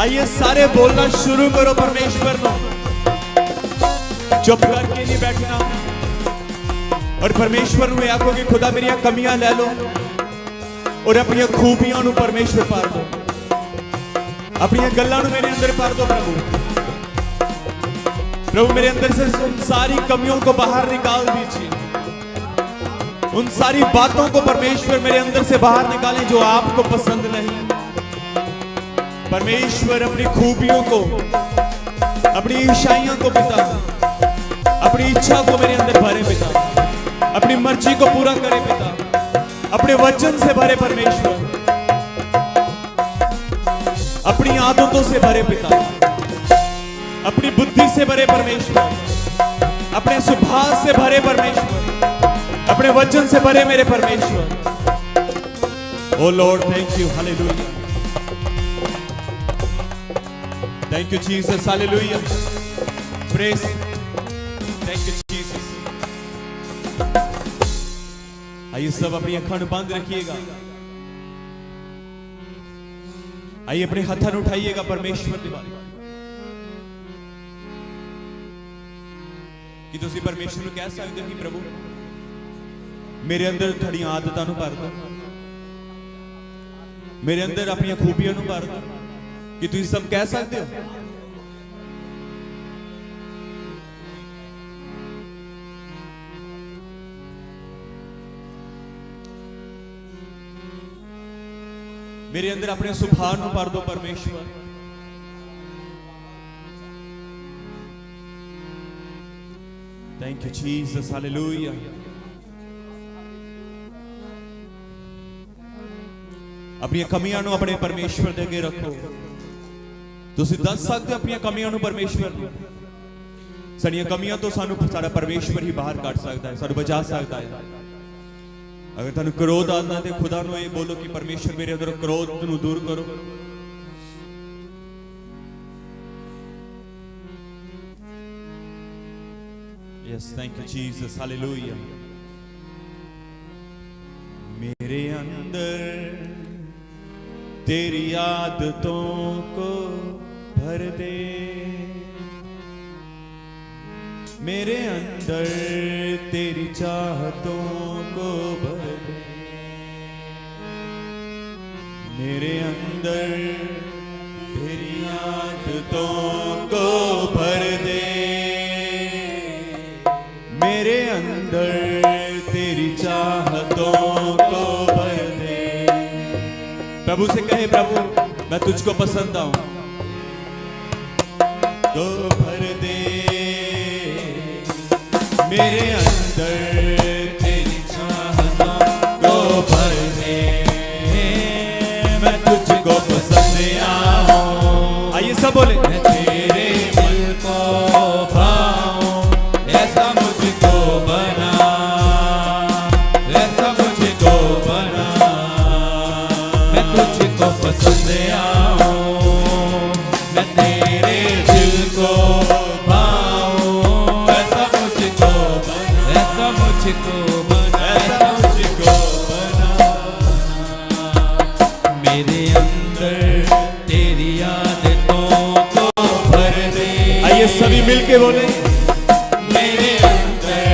आइए सारे बोलना शुरू करो परमेश्वर को, चुप करके नहीं बैठना, और परमेश्वर में आखो कि खुदा मेरी कमियां ले लो और अपनी खूबियां नूं परमेश्वर पार दो, अपनी गल्लां नूं मेरे अंदर पार दो प्रभु। प्रभु मेरे अंदर से उन सारी कमियों को बाहर निकाल दीजिए, उन सारी बातों को परमेश्वर मेरे अंदर से बाहर निकालें जो आपको पसंद नहीं। परमेश्वर अपनी खूबियों को, अपनी ईर्ष्याओं को पिता, अपनी इच्छा को मेरे अंदर भरे पिता, अपनी मर्जी को पूरा करे पिता, अपने वचन से भरे परमेश्वर, अपनी आदतों से भरे पिता, अपनी बुद्धि से भरे परमेश्वर, अपने स्वभाव से भरे परमेश्वर, अपने वचन से भरे मेरे परमेश्वर। Oh lord thank you, hallelujah, thank you Jesus, hallelujah, praise, thank you Jesus. आइए सब अपनी आंखों को बंद रखिएगा, आइए अपने हाथों उठाइएगा परमेश्वर की बात कि तुसी परमेश्वर को कह सकते हो कि प्रभु मेरे अंदर थोड़ी आदतों को भर दो, मेरे अंदर अपनी खूबियों को भर दो, कि तुम सब कह सकते हो। मेरे अंदर अपने स्वभाव को भर दो परमेश्वर। Thank you Jesus, hallelujah. अपनी कमियां नूं अपने परमेश्वर दे अगे रखो। तुसीं दस सकते हो अपनी कमियां नूं परमेश्वर नूं। साडियां कमियां तो सानू साडा परमेश्वर ही बाहर कढ सकता है, सानू बचा सकता है। अगर तुहानू क्रोध आता है तो खुदा नूं ये बोलो कि परमेश्वर मेरे अंदर क्रोध नूं दूर करो। Yes, thank you Jesus, hallelujah. मेरे अंदर तेरी आदतों को भर दे, मेरे अंदर तेरी चाहतों को भर दे, मेरे अंदर तेरी आदतों को भर दे, मेरे अंदर तेरी चाहतों को भर दे। प्रभु से कहे, प्रभु मैं तुझको पसंद आऊं, तो भर दे, मेरे अंदर तेरी चाहतों को भर दे, मैं तुझको पसंद आऊं। आइए सब बोले, मैं तेरे दिल को भाऊं, ऐसा मुझको बना, ऐसा मुझको बना, मैं तुझको पसंद आऊं, मैं तेरे दिल को भाऊं, ऐसा मुझको बना, ऐसा मुझको बना, ऐसा मुझको बना, मेरे अंदर तेरी आदतों को भर दे। आइए सभी मिलके बोले, मेरे अंदर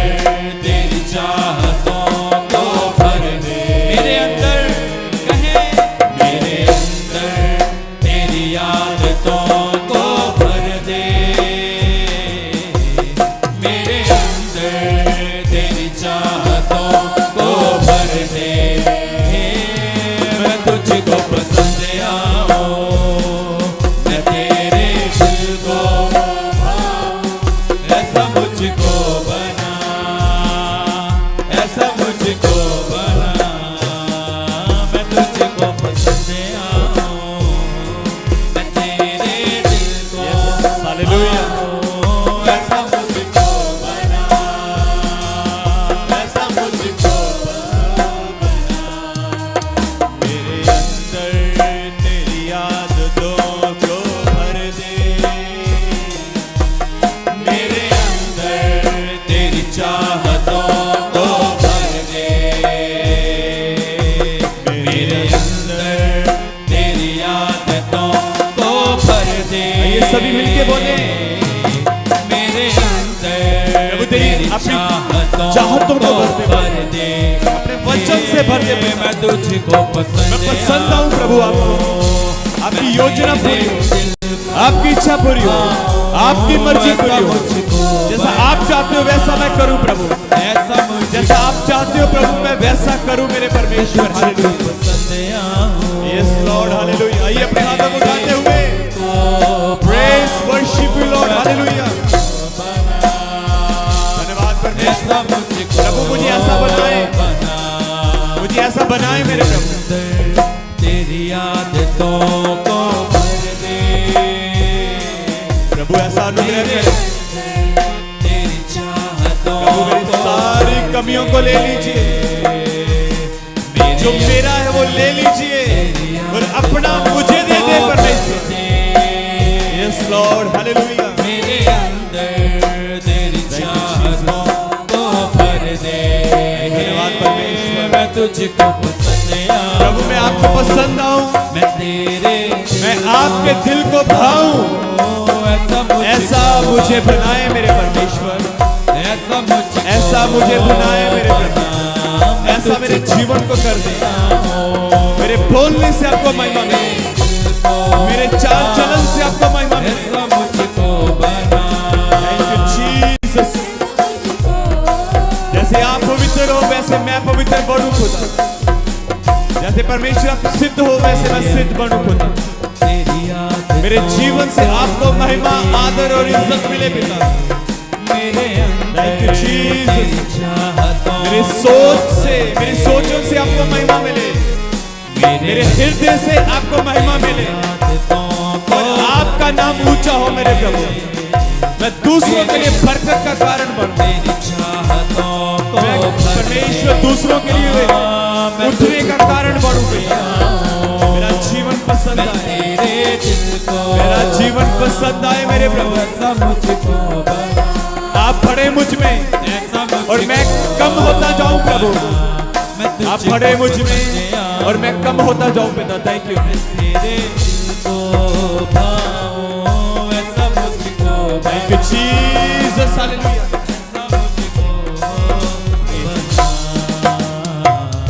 तेरी चाहतों को भर दे, मेरे अंदर कहे, मेरे अंदर तेरी आदतों को भर दे, मेरे अंदर तेरी चाहतों को भर दे, मैं तुझको पसंद आऊं, मैं तेरे दिल को भाऊं, ऐसा मुझको बना, ऐसा मुझको बना, मैं तुझको पसंद आऊं, मैं तेरे दिल को हालेलुया, ऐसा मुझको बना, ऐसा मुझको बना, मेरे अंदर तेरी आदतों को भर दे, मेरे अंदर तेरी चाहतों को भर दे, मेरे अंदर तेरी आदतों को भर दे। ये सभी मिलके बोले, मेरे अंदर प्रभु तेरी चाहतों को भर दे, अपने वचन से भर दे, मैं तुझको पसंद आऊं प्रभु, आपको आपकी योजना पूरी हो, आपकी इच्छा पूरी हो, आपकी मर्जी पूरी हो, जैसा आप चाहते हो वैसा मैं करूं प्रभु, ऐसा जैसा आप चाहते हो प्रभु मैं वैसा करूं मेरे परमेश्वर। Yes Lord hallelujah. आइए अपने हाथों को उठाते हुए praise worship you Lord hallelujah. धन्यवाद परमेश्वर, प्रभु मुझे ऐसा बनाए, मुझे ऐसा बनाए मेरे प्रभु, तेरी आदतों को भर दे, प्रभु ऐसा अनुग्रह करे, तेरी चाहतों प्रभु मेरी सारी कमियों को ले लीजिए, जो मेरा है वो ले लीजिए और अपना मुझे दे दे परमेश्वर। Yes Lord hallelujah. मेरे अंदर तेरी चाहतों को भर दे, धन्यवाद परमेश्वर, मैं तुझको पसंद आऊं प्रभु, मैं आपको पसंद आऊं, मैं आपके दिल को भाऊं, ऐसा मुझे बनाए मेरे परमेश्वर, ऐसा मुझे बनाए मेरे प्रभु, ऐसा मेरे जीवन को कर दे, मेरे बोलने से आपको महिमा मिले, मेरे चाल चलन से आपको महिमा मिले। Thank you Jesus. जैसे आप पवित्र हो वैसे मैं पवित्र बनूं खुदा, जैसे परमेश्वर आप सिद्ध हो वैसे मैं सिद्ध बनूं खुदा, मेरे जीवन से आपको महिमा आदर और इज्जत मिले पिता। Thank you Jesus. मेरी सोच से, मेरी सोचों से आपको महिमा मिले, मेरे हृदय से आपको महिमा मिले और आपका नाम ऊंचा हो मेरे प्रभु, मैं दूसरों के लिए बरकत का कारण बनूं, मैं परमेश्वर दूसरों के लिए उठने का कारण बनूं, मेरा जीवन पसंद आए, मेरा जीवन पसंद आए मेरे प्रभु, आप बढ़े मुझ में और मैं कम होता जाऊं प्रभु, आप आप बढ़े मुझ में और मैं कम होता जाऊं पिता। Thank you. तेरे दिल को भाऊं ऐसा मुझको थैंक यू जीसस, हालेलुया।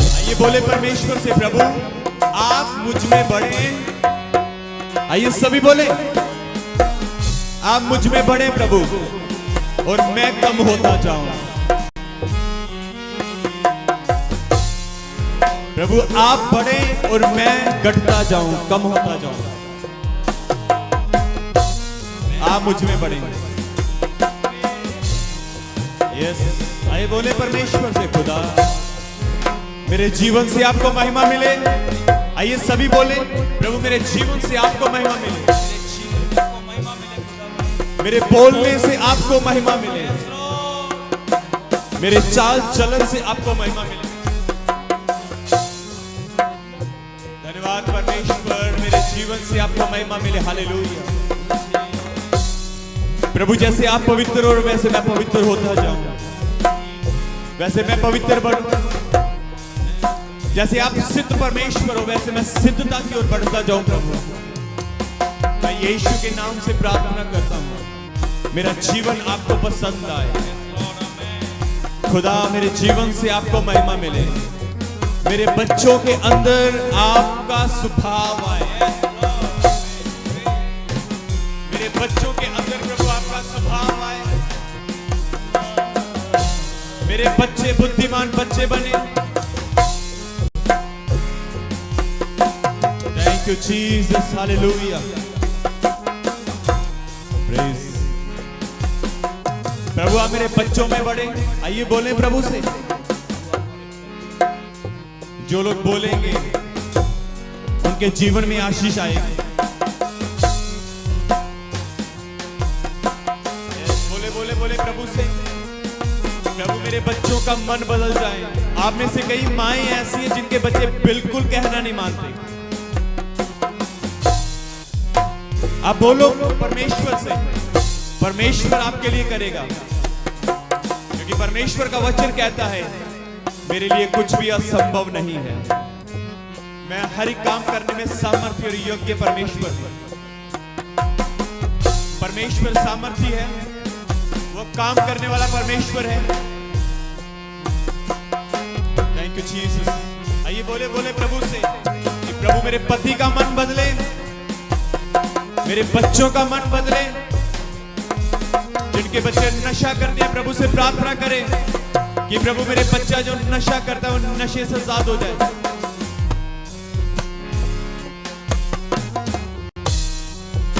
आइए बोले परमेश्वर से, प्रभु आप मुझ में बढ़े। आइए सभी बोले, आप मुझ में बढ़े प्रभु और मैं कम होता जाऊं। प्रभु आप बढ़े और मैं घटता जाऊं, कम होता जाऊं। आप मुझ में बढ़े। यस, आइए बोले परमेश्वर से, खुदा मेरे जीवन से आपको महिमा मिले। आइए सभी बोले, प्रभु मेरे जीवन से आपको महिमा मिले, मेरे बोलने से आपको महिमा मिले, मेरे चाल चलन से आपको महिमा मिले। धन्यवाद परमेश्वर, मेरे जीवन से आपको महिमा मिले। हालेलुया। प्रभु जैसे आप पवित्र हो वैसे मैं पवित्र होता जाऊं, वैसे मैं पवित्र बढ़ूं। जैसे आप सिद्ध परमेश्वर हो वैसे मैं सिद्धता की ओर बढ़ता जाऊं। प्रभु मैं यीशु के नाम से प्रार्थना करता हूं, मेरा जीवन आपको पसंद आए। खुदा मेरे जीवन से आपको महिमा मिले, मेरे बच्चों के अंदर आपका स्वभाव आए, मेरे बच्चों के अंदर प्रभु आपका स्वभाव आए, मेरे बच्चे बुद्धिमान बच्चे बने। Thank you Jesus, hallelujah. Praise. प्रभु आप मेरे बच्चों में बढ़े। आइए बोले प्रभु से। जो लोग बोलेंगे उनके जीवन में आशीष आएगी। बोले बोले बोले प्रभु से, प्रभु मेरे बच्चों का मन बदल जाए। आप में से कई माएं ऐसी हैं जिनके बच्चे बिल्कुल कहना नहीं मानते। आप बोलो परमेश्वर से, परमेश्वर आपके लिए करेगा, क्योंकि परमेश्वर का वचन कहता है मेरे लिए कुछ भी असंभव नहीं है। मैं हर एक काम करने में सामर्थ्य और योग्य परमेश्वर हूं। परमेश्वर सामर्थ्य है, वो काम करने वाला परमेश्वर है। Thank you Jesus. आइए बोले बोले प्रभु से कि प्रभु मेरे पति का मन बदले, मेरे बच्चों का मन बदले। जिनके बच्चे नशा करते हैं प्रभु से प्रार्थना करें कि प्रभु मेरे बच्चा जो नशा करता है वो नशे से आजाद हो जाए।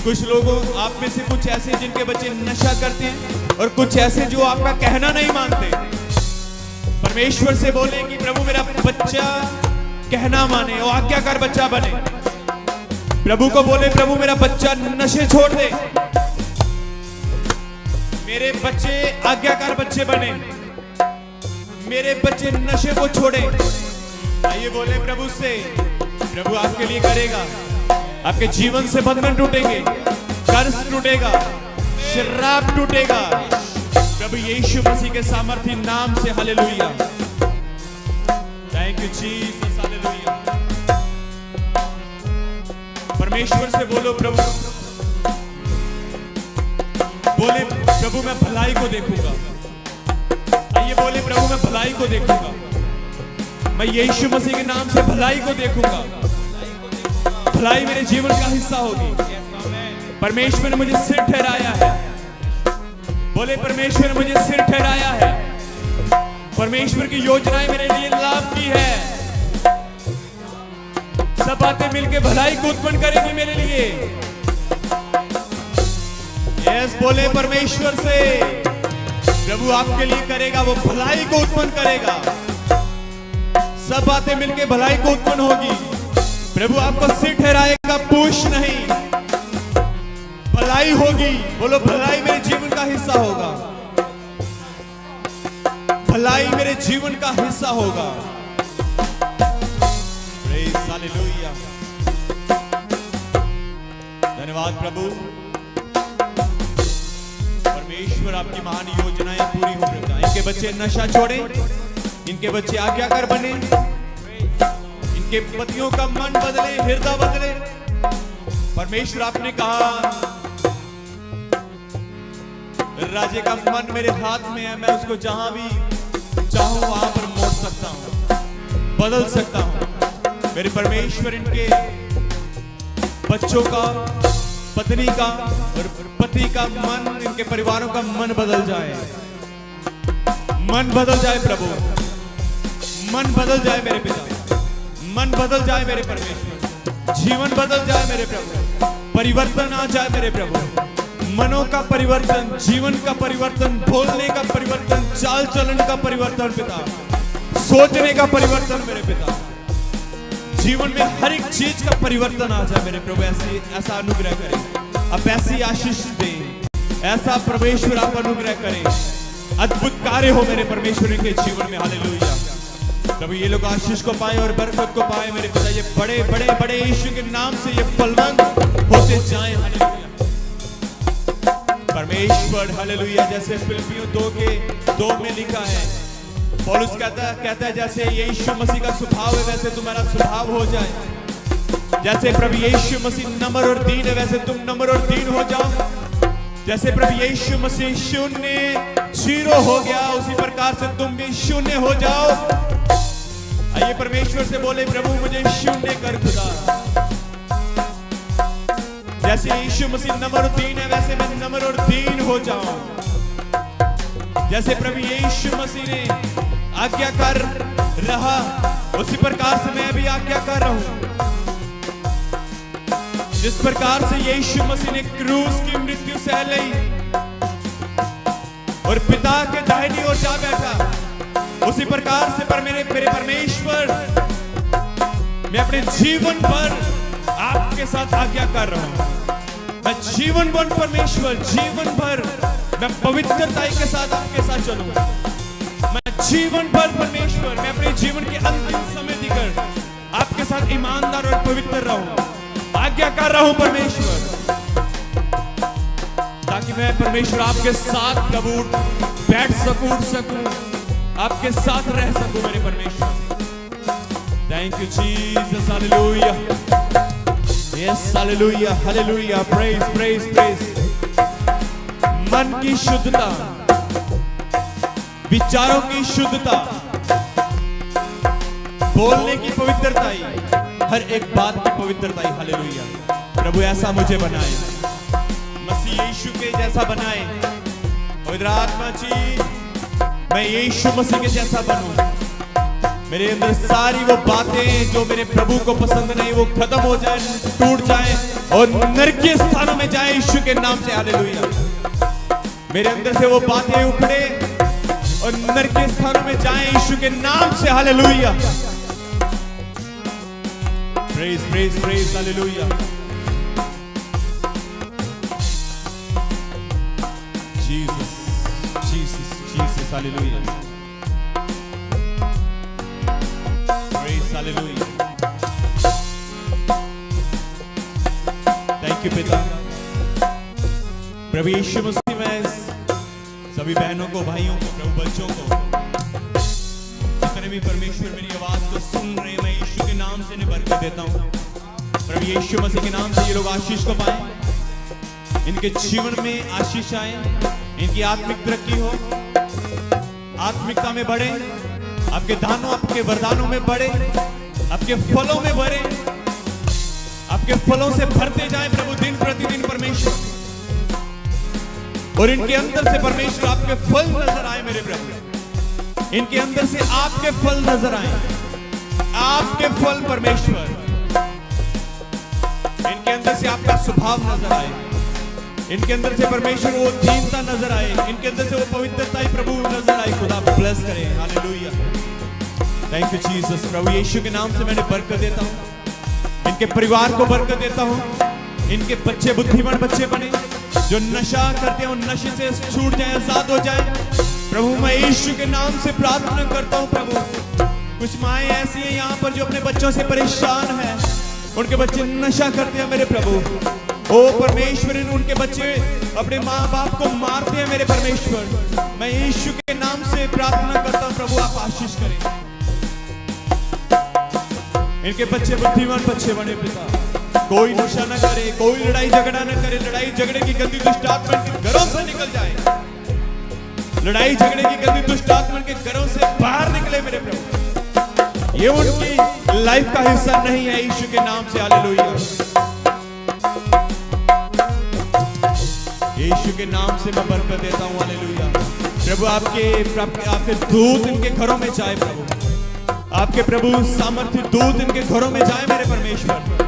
कुछ लोगों आप में से कुछ ऐसे जिनके बच्चे नशा करते हैं और कुछ ऐसे जो आपका कहना नहीं मानते। परमेश्वर से बोले कि प्रभु मेरा बच्चा कहना माने और आज्ञाकार बच्चा बने। प्रभु को बोले प्रभु मेरा बच्चा नशे छोड़ दे, मेरे बच्चे आज्ञाकार बच्चे बने, मेरे बच्चे नशे को छोड़े। आइए बोले प्रभु से, प्रभु आपके लिए करेगा। आपके जीवन से बंधन टूटेंगे, कर्ज टूटेगा, शराब टूटेगा प्रभु यीशु मसीह के सामर्थी नाम से। Hallelujah. Thank you Jesus, hallelujah. परमेश्वर से बोलो प्रभु, बोले प्रभु मैं भलाई को देखूंगा। आइए बोले प्रभु मैं भलाई को देखूंगा, मैं यीशु मसीह के नाम से भलाई को देखूंगा। भलाई मेरे जीवन का हिस्सा होगी। परमेश्वर ने मुझे सिर ठहराया है। बोले परमेश्वर ने मुझे सिर ठहराया है। परमेश्वर की योजनाएं मेरे लिए लाभ की है। सब बातें मिलकर भलाई को उत्पन्न करेंगी मेरे लिए। यस, बोले परमेश्वर से, प्रभु आपके लिए करेगा, वो भलाई को उत्पन्न करेगा। सब बातें मिलकर भलाई को उत्पन्न होगी। प्रभु आपको सिर ठहराएगा, पूछ नहीं, भलाई होगी। बोलो भलाई मेरे जीवन का हिस्सा होगा, भलाई मेरे जीवन का हिस्सा होगा। Praise hallelujah. धन्यवाद प्रभु। परमेश्वर आपकी महान योजनाएं पूरी हो रही हैं। इनके बच्चे नशा छोड़ें, इनके बच्चे आज्ञाकार बने, इनके पतियों का मन बदले, हृदय बदले। परमेश्वर आपने कहा राजे का मन मेरे हाथ में है, मैं उसको जहां भी चाहूं वहां पर मोड़ सकता हूं, बदल सकता हूं। मेरे परमेश्वर इनके बच्चों का, पत्नी का और पति का मन, इनके परिवारों का मन बदल जाए, मन बदल जाए प्रभु, मन बदल जाए मेरे पिता, मन बदल जाए मेरे परमेश्वर, जीवन बदल जाए मेरे प्रभु, परिवर्तन आ जाए मेरे प्रभु, मनों का परिवर्तन, जीवन का परिवर्तन, बोलने का परिवर्तन, चाल चलन का परिवर्तन पिता, सोचने का परिवर्तन मेरे पिता, जीवन में हर एक चीज का परिवर्तन आ जाए मेरे प्रभु। ऐसा अनुग्रह करें, अब ऐसी आशीष दें, ऐसा परमेश्वर आप अनुग्रह करें, अद्भुत कार्य हो मेरे परमेश्वर के जीवन में। हालेलुया प्रभु, ये लोग आशीष को पाए और बरकत को पाए मेरे पिता, ये बड़े बड़े बड़े यीशु के नाम से ये फलवंत होते जाएं। हालेलुया परमेश्वर, हालेलुया। जैसे फिलिपियों 2:2 में लिखा है, पौलुस कहता है जैसे यीशु मसीह का स्वभाव है वैसे तुम्हारा स्वभाव हो जाए। जैसे प्रभु यीशु मसीह नम्र और दीन है वैसे तुम नम्र और दीन हो जाओ। जैसे प्रभु यीशु मसीह 0 हो गया, उसी प्रकार से तुम भी 0 हो जाओ। आइए परमेश्वर से बोले, प्रभु मुझे 0 कर खुदा। जैसे यीशु मसीह नम्र और दीन है वैसे मैं नम्र और दीन हो जाऊं। जैसे प्रभु यीशु मसीह ने आज्ञाकार रहा, उसी प्रकार से मैं भी आज्ञाकार रहूं। जिस प्रकार से यीशु मसीह ने क्रूस की मृत्यु सह ली और पिता के दाहिनी ओर जा बैठा, उसी प्रकार से पर मेरे परमेश्वर, मैं अपने जीवन भर आपके साथ आज्ञाकार रहूं। मैं जीवन भर परमेश्वर, जीवन भर मैं पवित्रताई के साथ आपके साथ चलूंगा। मैं जीवन भर परमेश्वर, मैं अपने जीवन के अंतिम समय तक आपके साथ ईमानदार और पवित्र रहूं, आज्ञाकार रहूं परमेश्वर, ताकि मैं परमेश्वर आपके साथ प्रभु बैठ सकूं, उठ सकूं, आपके साथ रह सकूं मेरे परमेश्वर। Thank you Jesus, hallelujah, yes hallelujah, hallelujah, praise praise praise. मन की शुद्धता, विचारों की शुद्धता, बोलने की पवित्रताई, हर एक बात की पवित्रताई। हालेलुया प्रभु, ऐसा मुझे बनाए, मसीह यीशु के जैसा बनाए। पवित्र आत्मा जी, मैं यीशु मसीह के जैसा बनूं। मेरे अंदर सारी वो बातें जो मेरे प्रभु को पसंद नहीं, वो खत्म हो जाए, टूट जाए और नरकीय स्थानों में जाए यीशु के नाम से। हालेलुया मेरे अंदर से वो बातें उखड़े और नरकीय स्थानों में जाए यीशु के नाम से। Hallelujah, praise praise praise, hallelujah. Jesus Jesus Jesus, hallelujah, praise, hallelujah. Thank you पिता। प्रभु यीशु मसीह, मैं सभी बहनों को, भाइयों को, प्रभु बच्चों को, जितने भी परमेश्वर मेरी आवाज को सुन रहे, मैं यीशु के नाम से इन्हें बरकत देता हूं। प्रभु यीशु मसीह के नाम से ये लोग आशीष को पाएं, इनके जीवन में आशीष आए, इनकी आत्मिक तरक्की हो, आत्मिकता में बढ़े, आपके दानों, आपके वरदानों में बढ़े, आपके फलों में बढ़े, आपके फलों से भरते जाएं प्रभु दिन प्रतिदिन परमेश्वर। और इनके अंदर से परमेश्वर आपके फल नजर आए मेरे प्रभु, इनके अंदर से आपके फल नजर आए, आपके फल परमेश्वर, इनके अंदर से आपका स्वभाव नजर आए, इनके अंदर से परमेश्वर वो दीनता नजर आए, इनके अंदर से वो पवित्रता प्रभु नजर आए। खुदा ब्लेस करे, हालेलुया, थैंक यू जीसस। प्रभु यीशु के नाम से मैंने बरकत देता हूं, इनके परिवार को बरकत देता हूं, इनके बच्चे बुद्धिमान बच्चे बने, जो नशा करते हैं उन नशे से छूट जाए, आजाद हो जाए प्रभु। मैं यीशु के नाम से प्रार्थना करता हूं प्रभु। कुछ माएं ऐसी हैं यहाँ पर जो अपने बच्चों से परेशान हैं, उनके बच्चे नशा करते हैं मेरे प्रभु। ओ परमेश्वर, उनके बच्चे अपने माँ बाप को मारते हैं मेरे परमेश्वर। मैं यीशु के नाम से प्रार्थना करता हूं प्रभु, आप आशीष करें इनके बच्चे बुद्धिमान बच्चे बने पिता। कोई नशा न करे, कोई लड़ाई झगड़ा न करे। लड़ाई झगड़े की गंदी दुष्ट आत्मा इनके घरों से निकल जाए। लड़ाई झगड़े की गंदी दुष्ट आत्मा इनके घरों से बाहर निकले मेरे प्रभु। ये उनकी लाइफ का हिस्सा नहीं है, यीशु के नाम से हालेलुया। यीशु के नाम से मैं बरकत देता हूं हालेलुया। प्रभु आपके दूत इनके घरों में जाए प्रभु। आपके प्रभु सामर्थ्य दूत इनके घरों में जाए मेरे परमेश्वर।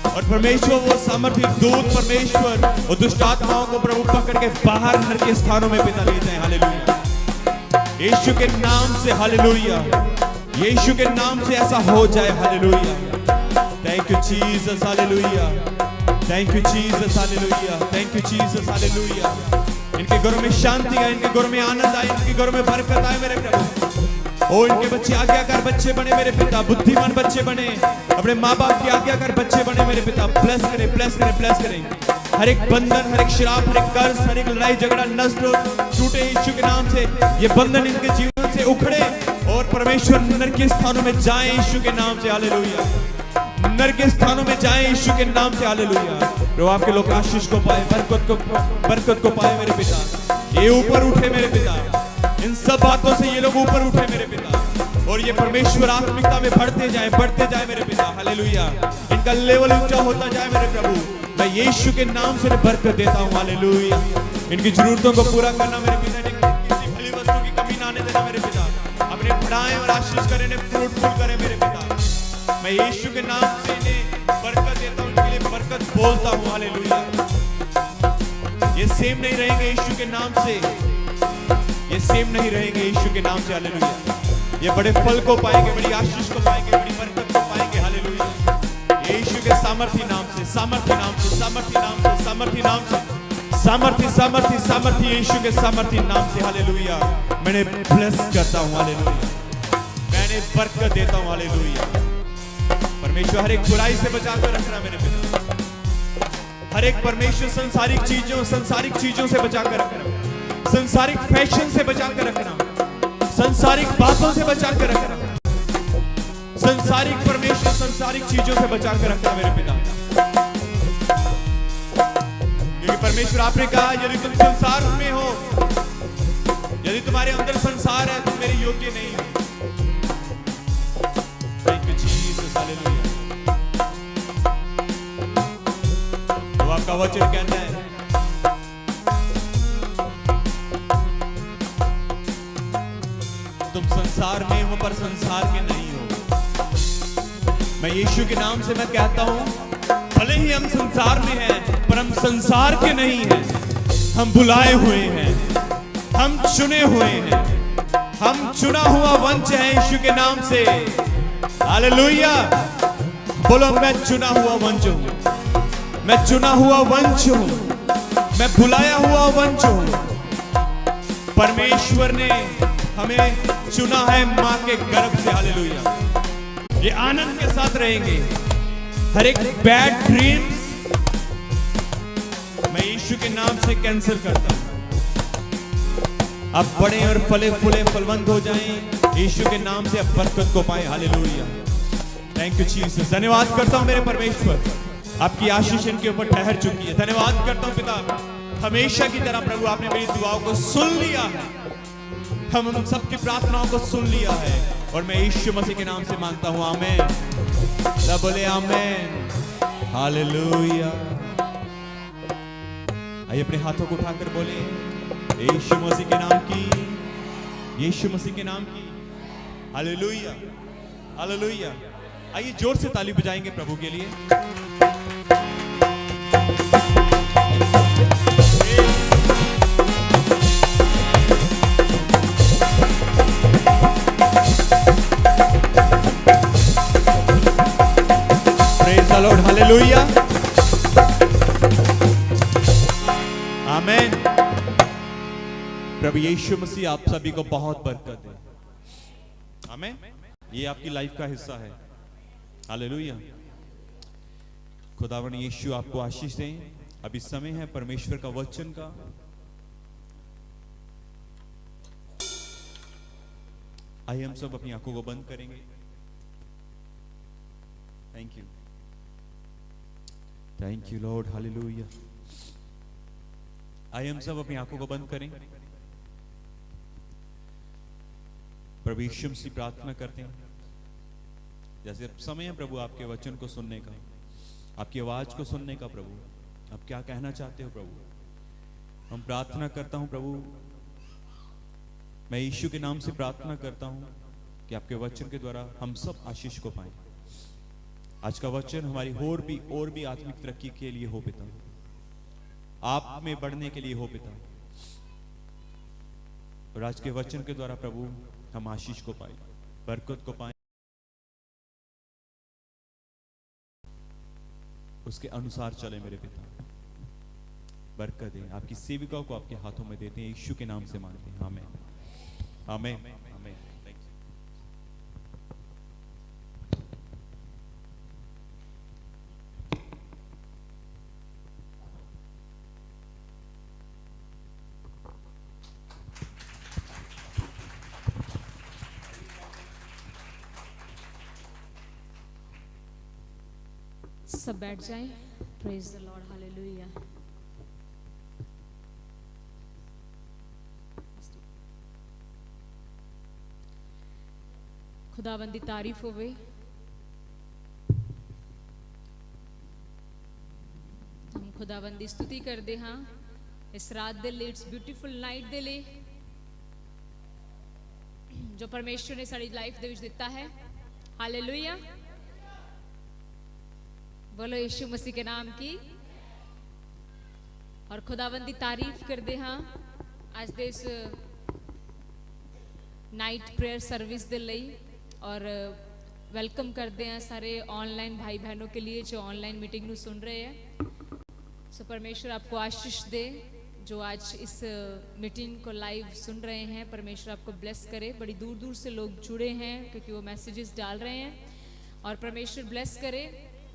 और परमेश्वर वो सामर्थ्य दूत परमेश्वर और दुष्ट आत्माओं को प्रभु पकड़ के बाहर नरक के स्थानों में पिता ले जाए हालेलुया। यीशु के नाम से हालेलुया। यीशु के नाम से ऐसा हो जाए hallelujah. Thank you Jesus hallelujah. Thank you Jesus hallelujah. Thank you Jesus hallelujah. इनके घरों में शांति आए, इनके घरों में आनंद आए, इनके घरों में बरकत आए मेरे प्रभु। ओ इनके बच्चे आज्ञाकार बच्चे बने मेरे पिता, बुद्धिमान बच्चे बने, अपने माँ बाप के आज्ञाकार बच्चे बने मेरे पिता। ब्लेस करें, ब्लेस करें, ब्लेस करें। हर एक बंधन, हर एक श्राप, हर एक कर्ज, हर एक लड़ाई झगड़ा नष्ट टूटे यीशु के नाम से। ये बंधन इनके जीवन से उखड़े और परमेश्वर नरक के स्थानों में जाए यीशु के नाम से हालेलुया। नरक के स्थानों में जाए यीशु के नाम से हालेलुया। प्रभु आपके लोग आशीष को पाए, बरकत को पाए मेरे पिता। ये ऊपर उठे मेरे पिता, इन सब बातों से ये लोग ऊपर उठे मेरे पिता। और ये परमेश्वर आत्मिकता में बढ़ते जाए मेरे पिता हालेलुया। इनका लेवल ऊंचा होता जाए मेरे प्रभु। मैं यीशु के नाम से बरकत देता हूँ हालेलुया। इनकी जरूरतों को पूरा करना मेरे पिता। किसी भली वस्तु की कमी ना आने देना मेरे पिता। अपने बढ़ाएं और आशीष करें, फ्रूटफुल करें मेरे पिता। मैं यीशु के नाम से इन्हें बरकत देता हूँ, इनके लिए बरकत बोलता हूँ हालेलुया। ये सेम नहीं रहेंगे यीशु के नाम से, ये सेम नहीं रहेंगे यीशु के नाम से हालेलुया। ये बड़े फल को पाएंगे, बड़ी आशीष को पाएंगे, बड़ी बरकत को पाएंगे हालेलुया। यीशु के सामर्थ्य नाम से, सामर्थ्य नाम से, सामर्थ्य नाम से, सामर्थ्य नाम से, सामर्थ्य सामर्थ्य सामर्थ्य यीशु के सामर्थ्य नाम से हालेलुया। मैंने ब्लेस करता हूँ हालेलुया। मैंने बरकत देता हूँ हालेलुया। परमेश्वर हर एक बुराई से बचाकर रखना मेरे पिता। हर एक परमेश्वर संसारिक चीजों से बचाकर रखना, संसारिक फैशन से बचाकर रखना, संसारिक बातों से बचाकर रखना, संसारिक परमेश्वर संसारिक चीजों से बचाकर रखना मेरे पिता। क्योंकि परमेश्वर आपने कहा यदि तुम संसार में हो, यदि तुम्हारे अंदर संसार है, तुम मेरे योग्य नहीं हो। Thank you Jesus hallelujah. तो आपका वचन कहता है तुम संसार में हो पर संसार के नहीं हो। मैं यीशु के नाम से मैं कहता हूं भले ही हम संसार में हैं पर हम संसार के नहीं हैं। हम बुलाए हुए हैं, हम चुने हुए हैं, हम चुना हुआ वंश है यीशु के नाम से हालेलुया। बोलो मैं चुना हुआ वंश हूं, मैं चुना हुआ वंश हूं, मैं बुलाया हुआ वंश हूं। परमेश्वर ने हमें चुना है मां के गर्भ से हालेलुया। ये आनंद के साथ रहेंगे। हर एक बैड ड्रीम्स मैं यीशु के नाम से कैंसिल करता हूं। अब बड़े और फले फूले फलवंत हो जाएं यीशु के नाम से। अब बरकत को पाए हालेलुया। Thank you Jesus. धन्यवाद करता हूं मेरे परमेश्वर, आपकी आशीष इनके ऊपर ठहर चुकी है। धन्यवाद करता हूं पिता, हमेशा की तरह प्रभु आपने मेरी दुआओं को सुन लिया है। हम सबकी प्रार्थनाओं को सुन लिया है और मैं यीशु मसीह के नाम से मांगता हूं आमीन। सब बोले आमीन हालेलुया। आइए अपने हाथों को उठाकर बोले यीशु मसीह के नाम की, यीशु मसीह के नाम की हालेलुया हालेलुया। आइए जोर से ताली बजाएंगे प्रभु के लिए। लॉर्ड हालेलुया आमीन। प्रभु यीशु मसीह आप सभी को बहुत बरकत दे आमीन। ये आपकी लाइफ का हिस्सा है हालेलुया। खुदावंद यीशु आपको आशीष दें। अभी समय है परमेश्वर का वचन का। आइए हम सब अपनी आंखों को बंद करेंगे। Thank you, thank you Lord, hallelujah. आइए हम सब अपनी आंखों को बंद करें, प्रभु यीशु मसीह प्रार्थना करते हैं। जैसे अब समय है प्रभु आपके वचन को सुनने का, आपकी आवाज को सुनने का। प्रभु आप क्या कहना चाहते हो प्रभु, हम प्रार्थना करता हूं प्रभु, मैं यीशु के नाम से प्रार्थना करता हूं कि आपके वचन के द्वारा हम सब आशीष को पाएं। आज का वचन हमारी और भी आत्मिक तरक्की के लिए हो पिता, आप में बढ़ने के लिए हो पिता। और आज के वचन के द्वारा प्रभु हम आशीष को पाए, बरकत को पाए, उसके अनुसार चले मेरे पिता। बरकत दें, आपकी सेविका को आपके हाथों में देते हैं, यीशु के नाम से मांगते हैं, आमीन आमीन आमीन। Thank you. सब बैठ जाएं। Praise the lord, hallelujah. खुदावंद दी तारीफ होवे। हम खुदावंद दी स्तुति करते हाँ इस रात दे लिए, इट्स ब्यूटीफुल नाइट दे लिए जो परमेश्वर ने साड़ी लाइफ दे विच दिता है। हालेलुया, बोलो यीशु मसीह के नाम की। और खुदावंद दी तारीफ करते हाँ आज दे इस नाइट प्रेयर सर्विस दे लिए। और वेलकम करते हैं सारे ऑनलाइन भाई बहनों के लिए जो ऑनलाइन मीटिंग ਨੂੰ सुन रहे हैं। सो परमेश्वर आपको आशीष दे जो आज इस मीटिंग को लाइव सुन रहे हैं। परमेश्वर आपको ब्लेस करे। बड़ी दूर दूर से लोग जुड़े हैं क्योंकि वो मैसेजेस डाल रहे हैं और परमेश्वर ब्लेस करे।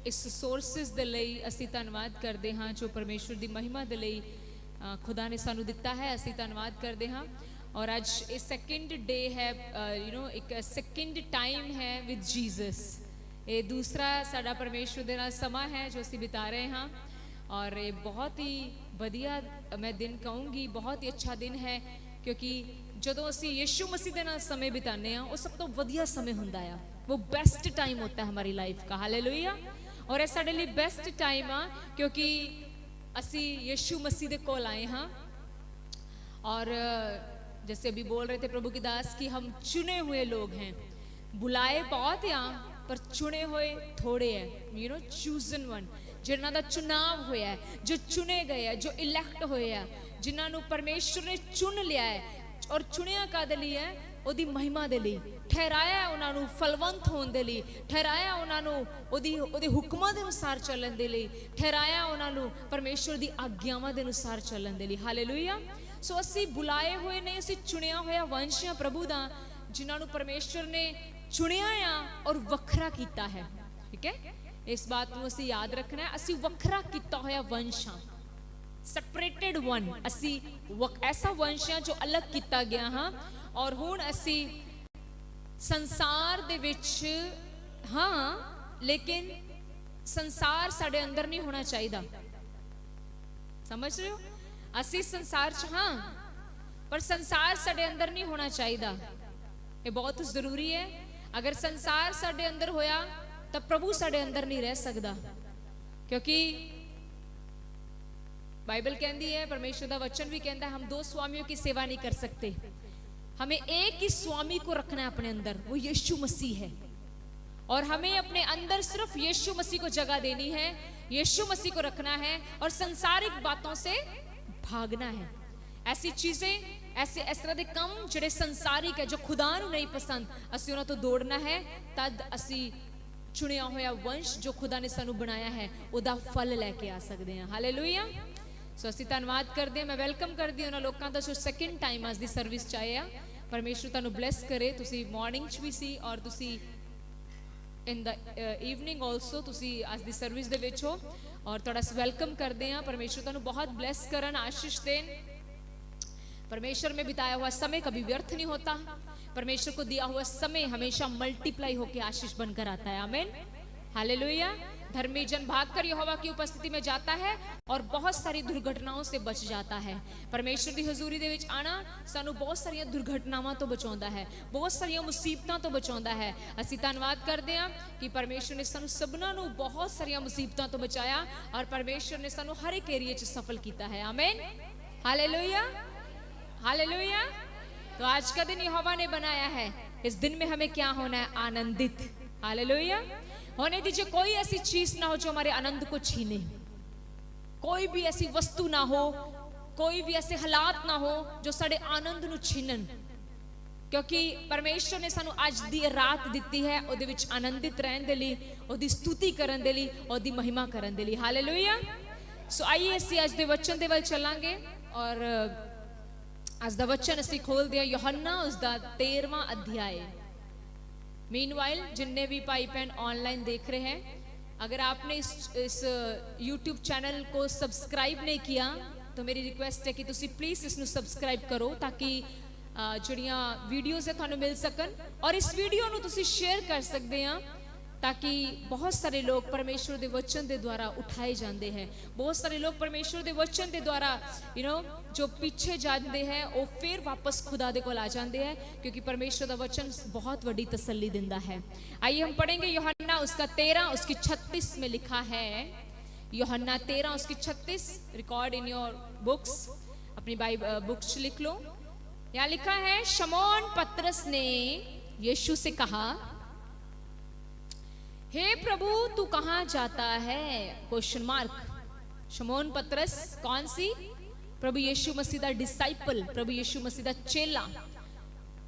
इस सोर्सेस ਦੇ ਲਈ ਅਸੀਂ ਧੰਨਵਾਦ ਕਰਦੇ ਹਾਂ ਜੋ ਪਰਮੇਸ਼ਵਰ ਦੀ ਮਹਿਮਾ ਦੇ ਲਈ ਖੁਦਾ ਨੇ ਸਾਨੂੰ ਦਿੱਤਾ ਹੈ। ਅਸੀਂ ਧੰਨਵਾਦ ਕਰਦੇ ਹਾਂ। और आज ये सेकंड डे है, एक सेकंड टाइम है विद जीसस। ये दूसरा साडा परमेश्वर दे नाल समा है जो असीं बिता रहे हाँ। और ये बहुत ही वधिया मैं दिन कहूँगी, बहुत ही अच्छा दिन है क्योंकि जदों असीं यीशु मसीह दे नाल समय बिताने हाँ वो सब तो वधिया समय हुंदा है, वो बेस्ट टाइम होता है हमारी लाइफ का। हालेलुया। और ये साडे लिए बेस्ट टाइम आ क्योंकि असीं यीशु मसीह दे कोल आए हाँ। और जैसे अभी बोल रहे थे प्रभु की दास कि हम चुने हुए लोग हैं। बुलाए बहुत हैं पर चुने हुए थोड़े हैं। चूजन वन, जिन्हां दा चुनाव होया है, जो चुने गए हैं, जो इलैक्ट होए हैं, जिन्हां नूं परमेश्वर ने चुन लिया है। और चुनिया कादे लई है? ओदी महिमा दे लई ठहराया उन्हां नूं, फलवंत होण दे लई ठहराया उन्हां नूं, ओदे हुक्मां दे अनुसार चलण दे लई ठहराया उन्हां नूं, परमेश्वर दी आग्यावां दे अनुसार चलण दे लई। हालेलुया। सो असी बुलाए हुए ने, असी चुनिया होया वंश आ प्रभु दा, जिन्हां नूं परमेश्वर ने चुनिया आ और वखरा कीता है। ठीक है, इस बात नूं असी याद रखना है। असी वखरा कीता होया वंश आ, सेपरेटेड वन। असी ऐसा वंश आ जो अलग कीता गया हाँ। और हुण असी संसार दे विच हाँ, लेकिन संसार साडे अंदर नहीं होना चाहिए। समझ रहे हो? असी संसार च हाँ पर संसार साडे अंदर नहीं होना चाहिए। ये बहुत जरूरी है। अगर संसार साडे अंदर होया तब प्रभु साडे अंदर नहीं रह सकता, क्योंकि बाइबल कहती है, परमेश्वर का वचन भी कहता है, हम दो स्वामियों की सेवा नहीं कर सकते। हमें एक ही स्वामी को रखना है अपने अंदर, वो यीशु मसीह है। और हमें अपने अंदर सिर्फ यीशु मसीह को जगह देनी है, यीशु मसीह को रखना है और संसारिक बातों से भागना है। ऐसी चीजें, ऐसे इस तरह के काम जिहड़े संसारिक है, जो खुदा नूं नहीं पसंद, असीं उन्हां तो दौड़ना है। तद असीं चुनिया होया वंश जो खुदा ने सानू बनाया है उहदा फल लैके आ सकते हैं। हालेलुया। सो असीं धन्नवाद करते हैं। मैं वेलकम करती हूं उन्हां लोकां दा जो सेकंड टाइम अज दी सर्विस च आए आ। परमेश्वर तुहानू ब्लैस करे। तुसीं मॉर्निंग च भी सी और तुसीं इन द ईवनिंग ऑल्सो तुसीं अज दी सर्विस दे विच हो और तुहाडा वेलकम करते हैं। परमेश्वर तुहानू बहुत ब्लैस करन, आशीष देन। परमेश्वर में बिताया हुआ समय कभी व्यर्थ नहीं होता। परमेश्वर को दिया हुआ समय हमेशा मल्टीप्लाई होकर आशीष बनकर आता है। आमीन। हालेलुया। धर्मी जन भागकर यहोवा की उपस्थिति में जाता है और बहुत सारी दुर्घटनाओं से बच जाता है। परमेश्वर ਦੀ ਹਜ਼ੂਰੀ ਦੇ ਵਿੱਚ ਆਣਾ ਸਾਨੂੰ ਬਹੁਤ ਸਾਰੀਆਂ ਦੁਰਘਟਨਾਵਾਂ ਤੋਂ ਬਚਾਉਂਦਾ ਹੈ, ਬਹੁਤ ਸਾਰੀਆਂ ਮੁਸੀਬਤਾਂ ਤੋਂ ਬਚਾਉਂਦਾ ਹੈ। ਅਸੀਂ ਧੰਨਵਾਦ ਕਰਦੇ ਹਾਂ ਕਿ ਪਰਮੇਸ਼ਰ ਨੇ ਸਾਨੂੰ ਸਭਨਾਂ ਨੂੰ ਬਹੁਤ ਸਾਰੀਆਂ ਮੁਸੀਬਤਾਂ ਤੋਂ ਬਚਾਇਆ ਔਰ ਪਰਮੇਸ਼ਰ ਨੇ ਸਾਨੂੰ ਹਰ ਇੱਕ ਏਰੀਆ 'ਚ ਸਫਲ ਕੀਤਾ ਹੈ। आमीन, हालेलुया, हालेलुया। तो आज का दिन यहोवा ने बनाया है, इस दिन में हमें क्या होना है? आनंदित। हालेलुया। होने दीजिए कोई ऐसी चीज ना हो जो हमारे आनंद को छीने, कोई भी ऐसी वस्तु ना हो, कोई भी ऐसे हालात ना हो जो साडे आनंद ਨੂੰ छीनन, क्योंकि परमेश्वर ने सानू आज दी रात दिती है ਉਹਦੇ ਵਿੱਚ आनंदित रहन दे ਲਈ, ਉਹਦੀ स्तुति ਕਰਨ ਦੇ ਲਈ, ਉਹਦੀ महिमा ਕਰਨ ਦੇ ਲਈ। हालेलुया। सो आइए ਅਸੀਂ ਅੱਜ ਦੇ वचन ਦੇ ਵੱਲ ਚੱਲਾਂਗੇ और ਅੱਜ ਦਾ वचन ਅਸੀਂ ਖੋਲਦੇ ਹਾਂ यूहन्ना उसका 13वां अध्याय। मीनवाइल जिन्ने भी भाई बहन ऑनलाइन देख रहे हैं, अगर आपने इस YouTube चैनल को सब्सक्राइब नहीं किया तो मेरी रिक्वेस्ट है कि तुसी प्लीज़ इसनु सब्सक्राइब करो ताकि ਜਿਹੜੀਆਂ ਵੀਡੀਓਜ਼ ਹੈ ਤੁਹਾਨੂੰ ਮਿਲ ਸਕਣ और इस वीडियो ਨੂੰ ਤੁਸੀਂ शेयर कर सकते हैं ताकि बहुत सारे लोग परमेश्वर के वचन के द्वारा उठाए जाते हैं। बहुत सारे लोग परमेश्वर के वचन के द्वारा जो पीछे जाते हैं वो फिर वापस खुदा दे कोल आ जाते हैं, क्योंकि परमेश्वर का वचन बहुत बड़ी तसल्ली देता है। आइए हम पढ़ेंगे यूहन्ना उसका 13 उसकी 36 में लिखा है। यूहन्ना 13 उसकी 36, रिकॉर्ड इन योर बुक्स, अपनी बुक्स लिख लो। यहाँ लिखा है, शमौन पतरस ने यीशु से कहा, हे प्रभु तू कहाँ जाता है? Question mark. शमौन पतरस कौन सी? प्रभु यीशु मसीह दा डिसाइपल, प्रभु यीशु मसीह दा चेला।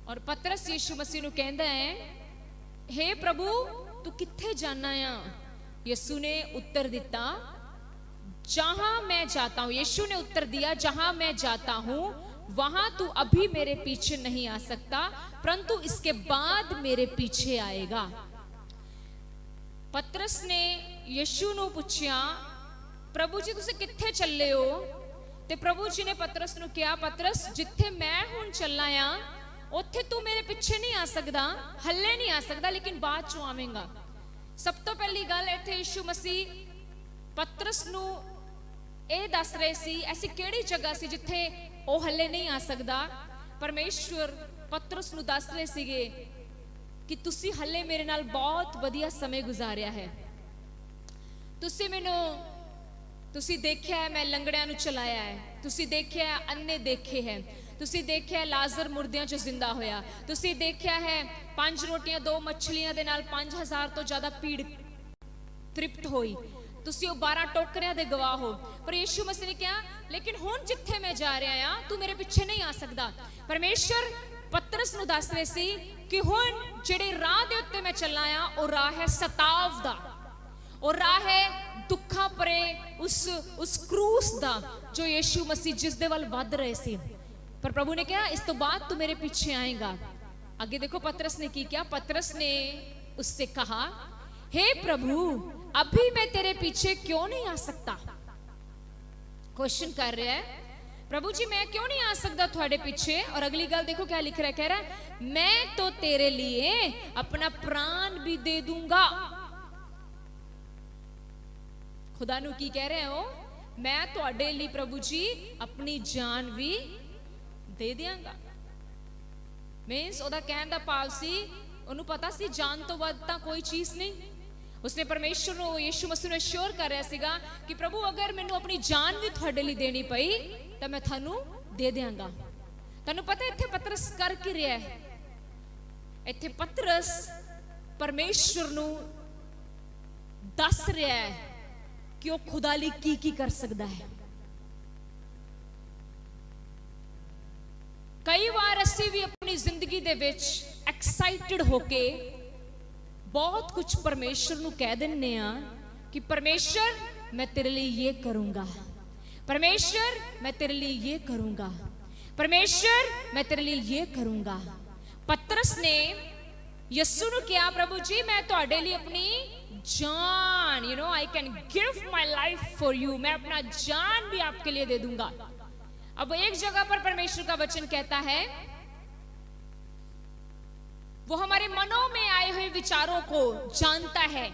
और पतरस यीशु मसीह नूं कहंदा है, हे प्रभु तू कित्थे जाना है? यीशु ने उत्तर दिता, जहां मैं जाता हूं। यीशु ने उत्तर दिया, जहां मैं जाता हूं वहां तू अभी मेरे पीछे नहीं आ सकता, परंतु इसके बाद मेरे पीछे आएगा। पतरस ने यीशु नूं पुछया, प्रभु जी तुसीं कित्थे चले हो? ते प्रभु जी ने पतरस नूं कहा, पतरस जिथे मैं हुण चला आ उत्थे तू मेरे पीछे नहीं आ सकदा, हल्ले नहीं आ सकदा, लेकिन बाद चों आवेंगा। सब तो पहली गल इत्थे यीशु मसीह पतरस नूं ਇਹ ਦੱਸ ਰਹੇ ਸੀ ऐसी ਕਿਹੜੀ ਜਗ੍ਹਾ ਸੀ ਜਿੱਥੇ ਉਹ ਹੱਲੇ ਨਹੀਂ ਆ ਸਕਦਾ। ਪਰਮੇਸ਼ਵਰ ਪਤਰਸ ਨੂੰ ਦੱਸ ਰਹੇ ਸੀਗੇ ਕਿ ਤੁਸੀਂ ਹੱਲੇ ਮੇਰੇ ਨਾਲ ਬਹੁਤ ਵਧੀਆ ਸਮੇਂ ਗੁਜ਼ਾਰਿਆ ਹੈ। ਤੁਸੀਂ ਦੇਖਿਆ ਹੈ ਮੈਂ ਲੰਗੜਿਆਂ ਨੂੰ ਚਲਾਇਆ ਹੈ, ਤੁਸੀਂ ਦੇਖਿਆ ਹੈ ਅੰਨੇ ਦੇਖੇ ਹੈ, ਤੁਸੀਂ ਦੇਖਿਆ ਲਾਜ਼ਰ ਮੁਰਦਿਆਂ 'ਚੋਂ ਜ਼ਿੰਦਾ ਹੋਇਆ, ਤੁਸੀਂ ਦੇਖਿਆ ਹੈ 5 ਰੋਟੀਆਂ 2 ਮੱਛਲੀਆਂ ਦੇ ਨਾਲ 5000 ਤੋਂ ਜ਼ਿਆਦਾ ਭੀੜ ਤ੍ਰਿਪਤ ਹੋਈ, ਤੁਸੀਂ ਉਹ 12 ਟੋਕਰਿਆਂ ਦੇ ਗਵਾਹ ਹੋ। ਪਰ ਯੀਸ਼ੂ ਮਸੀਹ ਨੇ ਕਿਹਾ, ਲੇਕਿਨ ਹੁਣ ਜਿੱਥੇ ਮੈਂ ਜਾ ਰਿਹਾ ਆ ਤੂੰ ਮੇਰੇ ਪਿੱਛੇ ਨਹੀਂ ਆ ਸਕਦਾ। ਪਰਮੇਸ਼ਰ ਪਤਰਸ ਨੂੰ ਦੱਸ ਰਹੇ ਸੀ ਕਿ ਹੁਣ ਜਿਹੜੇ ਰਾਹ ਦੇ ਉੱਤੇ ਮੈਂ ਚੱਲਾਂ ਆ ਉਹ ਰਾਹ ਹੈ ਸਤਾਵ ਦਾ, ਉਹ ਰਾਹ ਹੈ ਦੁੱਖਾਂ ਭਰੇ ਉਸ ਕਰੂਸ ਦਾ ਜੋ ਯੀਸ਼ੂ ਮਸੀਹ ਜਿਸ ਦੇ ਵੱਲ ਵੱਧ ਰਹੇ ਸੀ। पर प्रभु ने कहा इस तो बाद तू मेरे पीछे आएगा। आगे देखो पतरस ने की क्या, पतरस ने उससे कहा, हे प्रभु अभी मैं तेरे पीछे क्यों नहीं आ सकता? क्वेश्चन कर रहा है, प्रभु जी मैं क्यों नहीं आ सकता थोड़े पीछे? और अगली गल देखो क्या लिख रहा है, कह रहा है मैं तो तेरे लिए अपना प्राण भी दे दूंगा। खुदा नु की कह रहे हो, मैं तुहाडे लिए प्रभु जी अपनी जान भी दे दियांगा। मीन्स ओदा कहन दा भाव सी ओनू पता सी जान तो वध तां कोई चीज नहीं। उसने परमेश्वर नु यीशु मसीह नु अश्योर कर रहा सीगा कि प्रभु अगर मैनू अपनी जान भी तुहाडे लिए देनी पई तां मैं थानू दे दियांगा। तानू पता इत्थे पतरस कर की रहा है? इत्थे पतरस परमेश्वर नु दस रहा है कि वो खुदा लिए की कर सकता है। कई बार असी भी अपनी जिंदगी दे विच एक्साइटेड होके बहुत कुछ परमेश्वर नू कह दिन्ने आ कि परमेश्वर मैं तेरे लिए ये करूंगा, परमेश्वर मैं तेरे लिए ये करूंगा, परमेश्वर मैं तेरे लिए ये करूंगा। पतरस ने यीशु नू कहा, प्रभु जी मैं तुहाडे लिए अपनी जान, I can give my life for you, मैं अपना जान भी आपके लिए दे दूंगा। अब एक जगह पर परमेश्वर का वचन कहता है वो हमारे मनों में आए हुए विचारों को जानता है,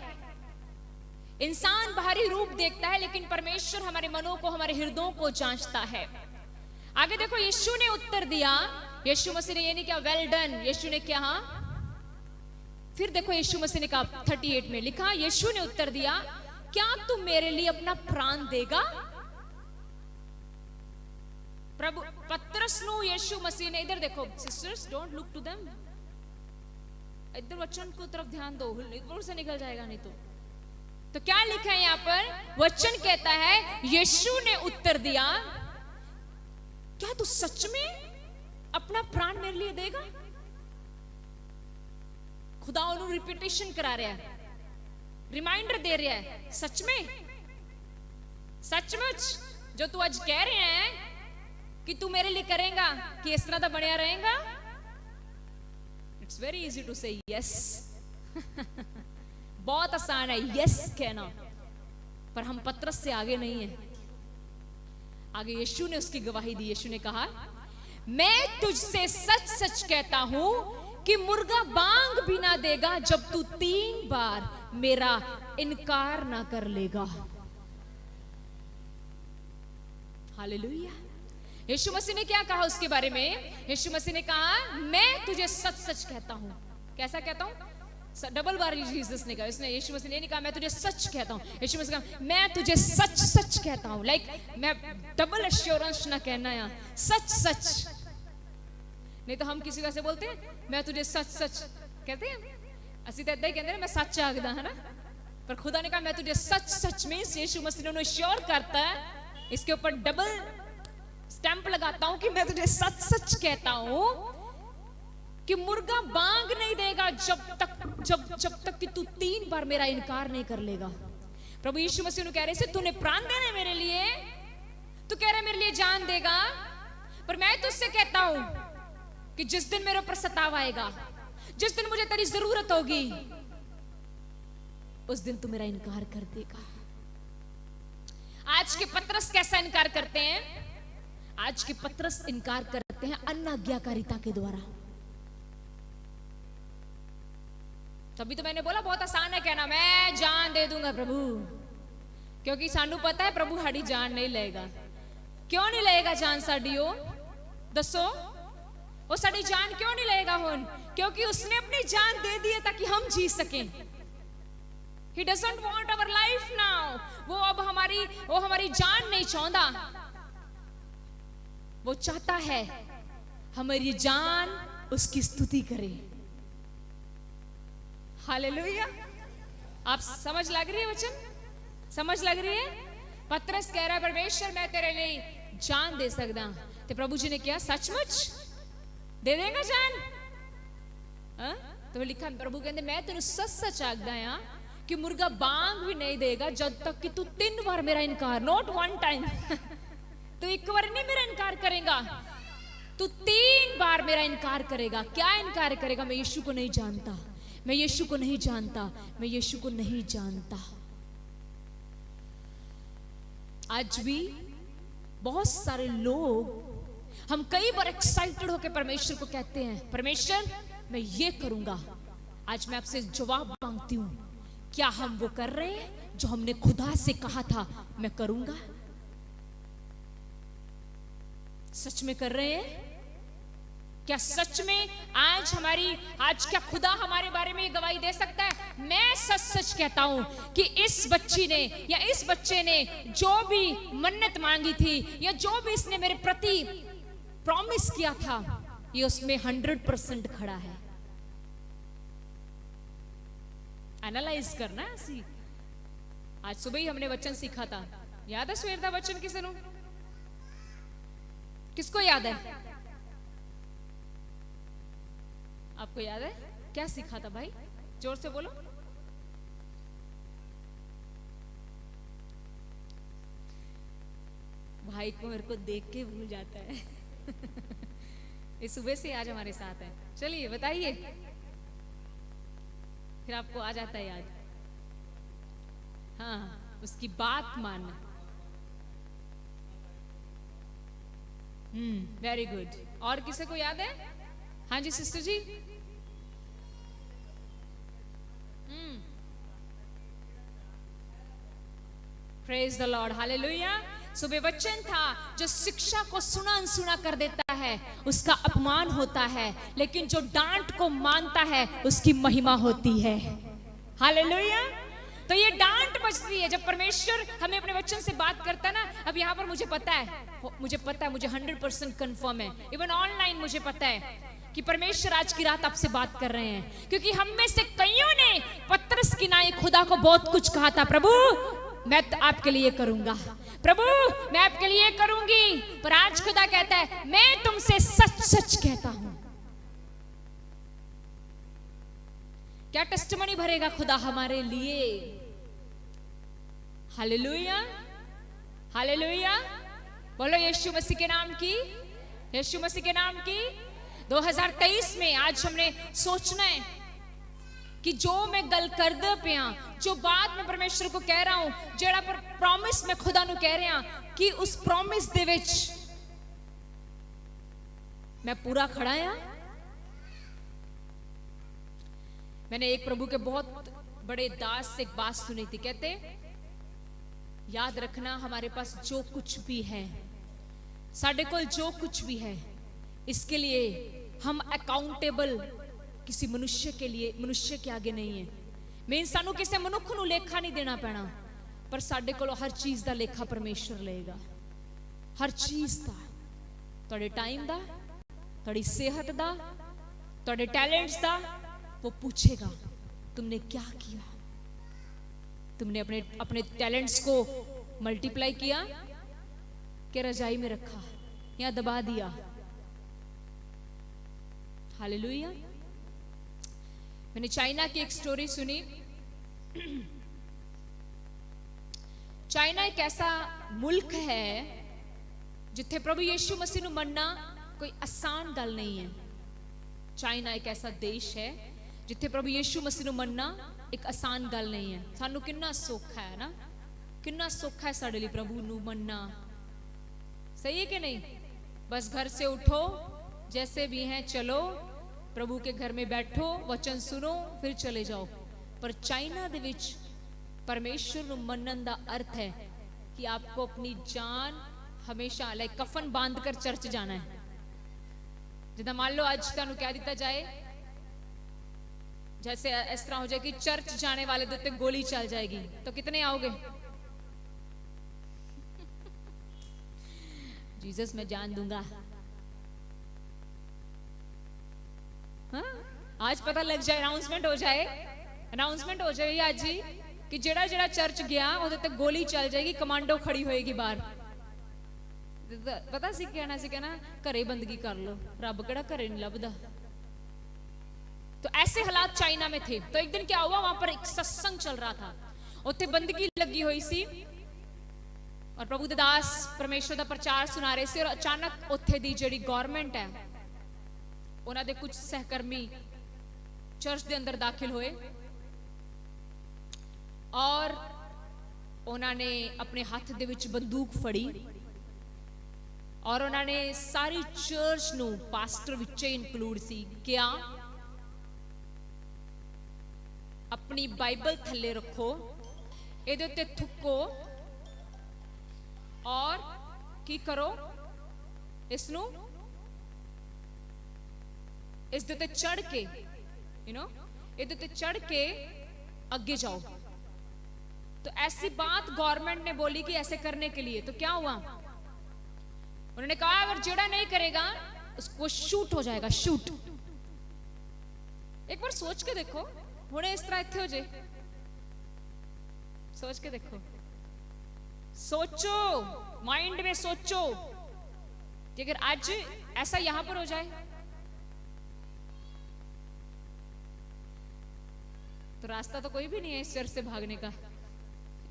इंसान बाहरी रूप देखता है, लेकिन परमेश्वर हमारे मनों को, हमारे हृदयों को जांचता है। आगे देखो, यीशु ने उत्तर दिया, यीशु मसीह ने ये नहीं कहा वेल डन, यीशु ने क्या, फिर देखो यीशु मसीह ने कहा 38 में लिखा, यीशु ने उत्तर दिया, क्या तू मेरे लिए अपना प्राण देगा? प्रभु पतरस नु यीशु मसीह ने, इधर देखो sisters, don't look to them, इधर वचन को तरफ ध्यान दो, इधर से निकल जाएगा नहीं तो क्या लिखा है यहां पर? वचन कहता है यीशु ने उत्तर दिया, क्या तू सच में अपना प्राण मेरे लिए देगा? खुदा उन्होंने रिपीटेशन करा रहा है, रिमाइंडर दे रहा है, सच में, सचमुच जो तू आज कह रहे हैं कि तू मेरे लिए करेगा, कि इस तरह का बनया रहेगा? इट्स वेरी इजी टू से यस। बहुत आसान है यस कहना, पर हम पतरस से आगे नहीं है। आगे यीशु ने उसकी गवाही दी, यीशु ने कहा, मैं तुझसे सच सच कहता हूं कि मुर्गा बांग भी ना देगा जब तू 3 बार मेरा इनकार ना कर लेगा। हालेलुया। यीशु मसीह ने क्या कहा उसके बारे में? यीशु मसीह ने कहा, मैं तुझे सच सच कहता हूं। कैसा कहता हूं? डबल बार जीसस ने कहा, इसने यीशु मसीह ने नहीं कहा मैं तुझे सच कहता हूं, यीशु मसीह ने कहा मैं तुझे सच सच कहता हूं। लाइक मैं डबल एश्योरेंस ना कहना है, सच सच। नहीं तो हम किसी का से बोलते हैं मैं तुझे सच सच कहते हैं, असि तो इदा ही कहते हैं मैं सच आखदा है ना, पर खुदा ने कहा मैं तुझे सच सच में। यीशु मसीह ने उन्हें श्योर करता है, इसके ऊपर डबल स्टैंप लगाता हूं कि मैं तुझे सच सच कहता हूं कि मुर्गा बांग नहीं देगा जब तक कि तू 3 बार मेरा इनकार नहीं कर लेगा। प्रभु यीशु मसीह ने कह रहे से तूने प्राण देने मेरे लिए, तू कह रहे मेरे लिए जान देगा, पर मैं तुझसे कहता हूं कि जिस दिन मेरे ऊपर सताव आएगा, जिस दिन मुझे तेरी जरूरत होगी, उस दिन तू मेरा इनकार कर देगा। आज के पतरस कैसा इनकार करते हैं? आज के पतरस इनकार करते हैं अनाज्ञाकारिता के द्वारा। तभी तो मैंने बोला बहुत आसान है कहना मैं जान दे दूंगा प्रभु, क्योंकि सानू पता है प्रभु साड़ी जान नहीं लेगा। क्यों नहीं लेगा जान साड़ी? ओ दसो, वो साड़ी जान क्यों नहीं लेगा हुन? क्योंकि उसने अपनी जान दे दी है ताकि हम जी सकें। He doesn't want our life now. वो अब हमारी जान नहीं चाहता, वो चाहता है हमारी जान उसकी स्तुति करे। हालेलुया। आप समझ लग रही है वचन? समझ लग रही है? पतरस कह रहा है परमेश्वर मैं तेरे लिए जान दे सकदा, तो प्रभु जी ने क्या सचमुच दे देगा जान? तो लिखा प्रभु कहते मैं तेन सच सच आखदा हां कि मुर्गा बांग भी नहीं देगा जब तक कि तू 3 बार मेरा इनकार, नॉट 1 टाइम तू एक बार नहीं मेरा इनकार करेगा, तू 3 बार मेरा इनकार करेगा। क्या इनकार करेगा? मैं यीशु को नहीं जानता, मैं यीशु को नहीं जानता, मैं यीशु को नहीं जानता। आज भी बहुत सारे लोग, हम कई बार एक्साइटेड होकर परमेश्वर को कहते हैं परमेश्वर मैं ये करूंगा। आज मैं आपसे जवाब मांगती हूं, क्या हम वो कर रहे हैं जो हमने खुदा से कहा था मैं करूंगा? सच में कर रहे हैं क्या? सच में आज क्या खुदा हमारे बारे में गवाही दे सकता है? मैं सच सच कहता हूं कि इस बच्ची ने या इस बच्चे ने जो भी मन्नत मांगी थी या जो भी इसने मेरे प्रति प्रॉमिस किया था, ये उसमें 100% खड़ा है। एनालाइज करना है। आज सुबह ही हमने वचन सीखा था, याद है सवेर दा वचन? किसको याद है? आपको याद है क्या सीखा था भाई? जोर से बोलो। भाई को मेरे को देख के भूल जाता है इस सुबह से आज हमारे साथ है। चलिए बताइए, फिर आपको आ जाता है याद। हाँ, उसकी बात मानना। Very good. और किसी को याद है? हाँ जी सिस्टर जी। Praise the lord, hallelujah. So बेवचन था, जो शिक्षा को सुना अनसुना कर देता है उसका अपमान होता है, लेकिन जो डांट को मानता है उसकी महिमा होती है। हालेलुया। तो ये डांट बजती है जब परमेश्वर हमें अपने वचन से बात करता है ना। अब यहाँ पर मुझे पता है, मुझे 100% कंफर्म है, इवन ऑनलाइन मुझे पता है कि परमेश्वर आज की रात आपसे बात कर रहे हैं, क्योंकि हम में से कईयों ने पतरस की नाई खुदा को बहुत कुछ कहा था, प्रभु मैं तो आपके लिए करूंगा, प्रभु मैं आपके लिए करूंगी, पर आज खुदा कहता है मैं तुमसे सच सच कहता हूं। क्या टेस्टिमनी भरेगा खुदा हमारे लिए। Hallelujah, hallelujah. बोलो यीशु मसीह के नाम की, यीशु मसीह के नाम की। 2023 में आज हमने सोचना है कि जो मैं गल कर दे पिया, जो बात मैं परमेश्वर को कह रहा हूं, जेड़ा पर प्रॉमिस मैं खुदा नु कह रहा कि उस प्रॉमिस दे विच मैं पूरा खड़ा आ। मैंने एक प्रभु के बहुत बड़े दास से एक बात सुनी थी, कहते याद रखना हमारे पास जो कुछ भी है, साढ़े को जो कुछ भी है, इसके लिए हम अकाउंटेबल किसी मनुष्य के लिए, मनुष्य के आगे नहीं है। मैं इंसानों किसी मनुख नूं लेखा नहीं देना पैना, पर साढ़े को हर चीज का लेखा परमेश्वर लेगा, हर चीज का। तुहाडे टाइम दा, तुहाडी सेहत दा, तुहाडे टैलेंट्स दा, वो पूछेगा तुमने क्या किया, तुमने अपने अपने टैलेंट्स को मल्टीप्लाई किया कि रजाई में रखा या दबा दिया। हालेलुया। मैंने चाइना की एक स्टोरी सुनी। चाइना एक ऐसा मुल्क है जिथे प्रभु यीशु मसीह नु मनना कोई आसान गल नहीं है। चाइना एक ऐसा देश है जिथे प्रभु यीशु मसीह नु मनना एक आसान गल नहीं है। सानू कितना सौखा है ना, कितना सौखा है साडे लिए प्रभु नु मनना। सही है कि नहीं? बस घर से उठो, जैसे भी हैं चलो, प्रभु के घर में बैठो, वचन सुनो, फिर चले जाओ। पर चाइना दे विच परमेश्वर नु मनन दा अर्थ है कि आपको अपनी जान हमेशा लाइक कफन बांध कर चर्च जाना है। जिदा मान लो आज तुहानू कह दिता जाए, जैसे इस तरह हो जाए कि चर्च जाने वाले दे उत्ते गोली चल जाएगी, तो कितने आओगे? जीसस मैं जान दूंगा। हाँ? आज पता लग जाए, अनाउंसमेंट हो जाए आज ही कि जेड़ा जेड़ा चर्च गया उहदे ते गोली चल जाएगी, कमांडो खड़ी होएगी बाहर। पता सी कहना घरे बंदगी कर लो, रब केड़ा घरे नहीं लभदा। तो ऐसे हालात चाइना में थे। तो एक दिन क्या हुआ, वहां पर एक सत्संग चल रहा था, उत्थे बंदगी लगी हुई सी और प्रभु दे दास परमेश्वर दा प्रचार सुना रहे थे। और अचानक उत्थे दी जेड़ी गवर्नमेंट है, उन्हां दे कुछ सहकर्मी चर्च दे अंदर दाखिल होए और उन्होंने अपने हाथ दे विच बंदूक फड़ी और उन्होंने सारी चर्च नू, पास्टर विचे इंक्लूड सी, क्या अपनी बाइबल थल्ले रखो, इहदे उत्ते थुक्को और की करो, इसनू इस दे चढ़ के इहदे चढ़ के आगे जाओ। तो ऐसी बात गवर्नमेंट ने बोली कि ऐसे करने के लिए। तो क्या हुआ, उन्होंने कहा अगर जेड़ा नहीं करेगा उसको शूट हो जाएगा, शूट। एक बार सोच के देखो, हुणे इस तरह इत्थे हो जाए, सोच के देखो, सोचो, माइंड में सोचो कि अगर आज ऐसा यहां पर हो जाए तो रास्ता तो कोई भी नहीं है इस चर्च से भागने का,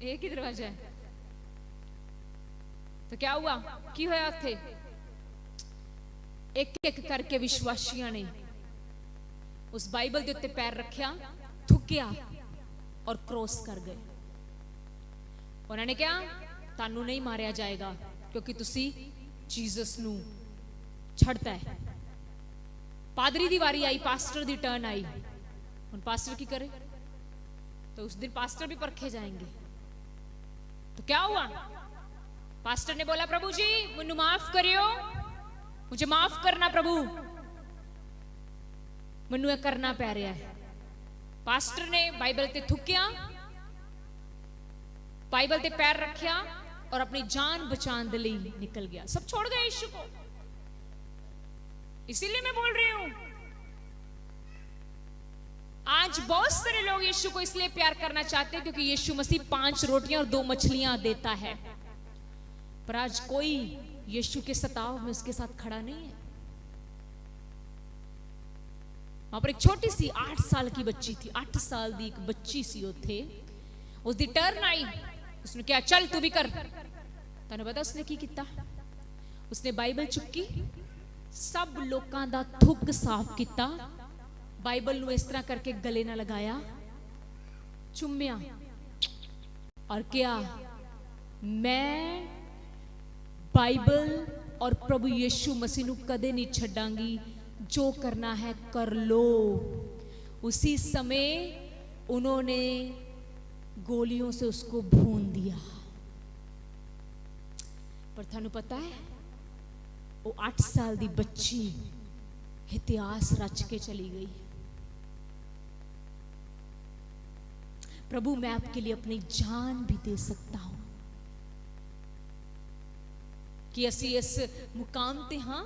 एक ही दरवाजा है। तो क्या हुआ की होया थे, एक एक करके विश्वासियों ने उस बाइबल के उत्ते पैर रखिया, थुकिया और क्रॉस कर गए। उन्होंने क्या, तानू नहीं मारिया जाएगा क्योंकि तुसी जीसस नू छड़ता है। पादरी दी वारी आई, पास्टर दी टर्न आई। हुण पास्टर की करे, तो उस दिन पास्टर भी परखे जाएंगे। तो क्या हुआ? पास्टर ने बोला प्रभु जी मुझे माफ करियो, मुझे माफ करना प्रभु, मनु ये करना पै रहा है। पास्टर ने बाइबल ते थुकिया, बाइबल ते पैर रखिया और अपनी जान बचाने के लिए निकल गया। सब छोड़ गए यीशु को। इसीलिए मैं बोल रही हूं आज बहुत सारे लोग यीशु को इसलिए प्यार करना चाहते हैं क्योंकि यीशु मसीह 5 रोटियां और 2 मछलियां देता है, पर आज कोई यीशु के सताव में उसके साथ खड़ा नहीं है। वहां पर एक छोटी सी 8 साल की बच्ची थी, 8 साल दी एक बच्ची सी उथे, उस दी टर्न आई, उसने क्या चल तू भी कर। तने पता उसने की किया? उसने बाइबल चुकी, सब लोकां दा थुक साफ किया, बाइबल नु इस तरह करके गले ना लगाया, चुम्मिया और क्या, मैं बाइबल और प्रभु यीशु मसीह नु कदे नहीं छड्डांगी, जो करना है कर लो। उसी समय उन्होंने गोलियों से उसको भून दिया। पर थानू पता है वो 8 साल दी बच्ची इतिहास रच के चली गई। प्रभु मैं आपके लिए अपनी जान भी दे सकता हूं कि असी इस मुकाम ते हां।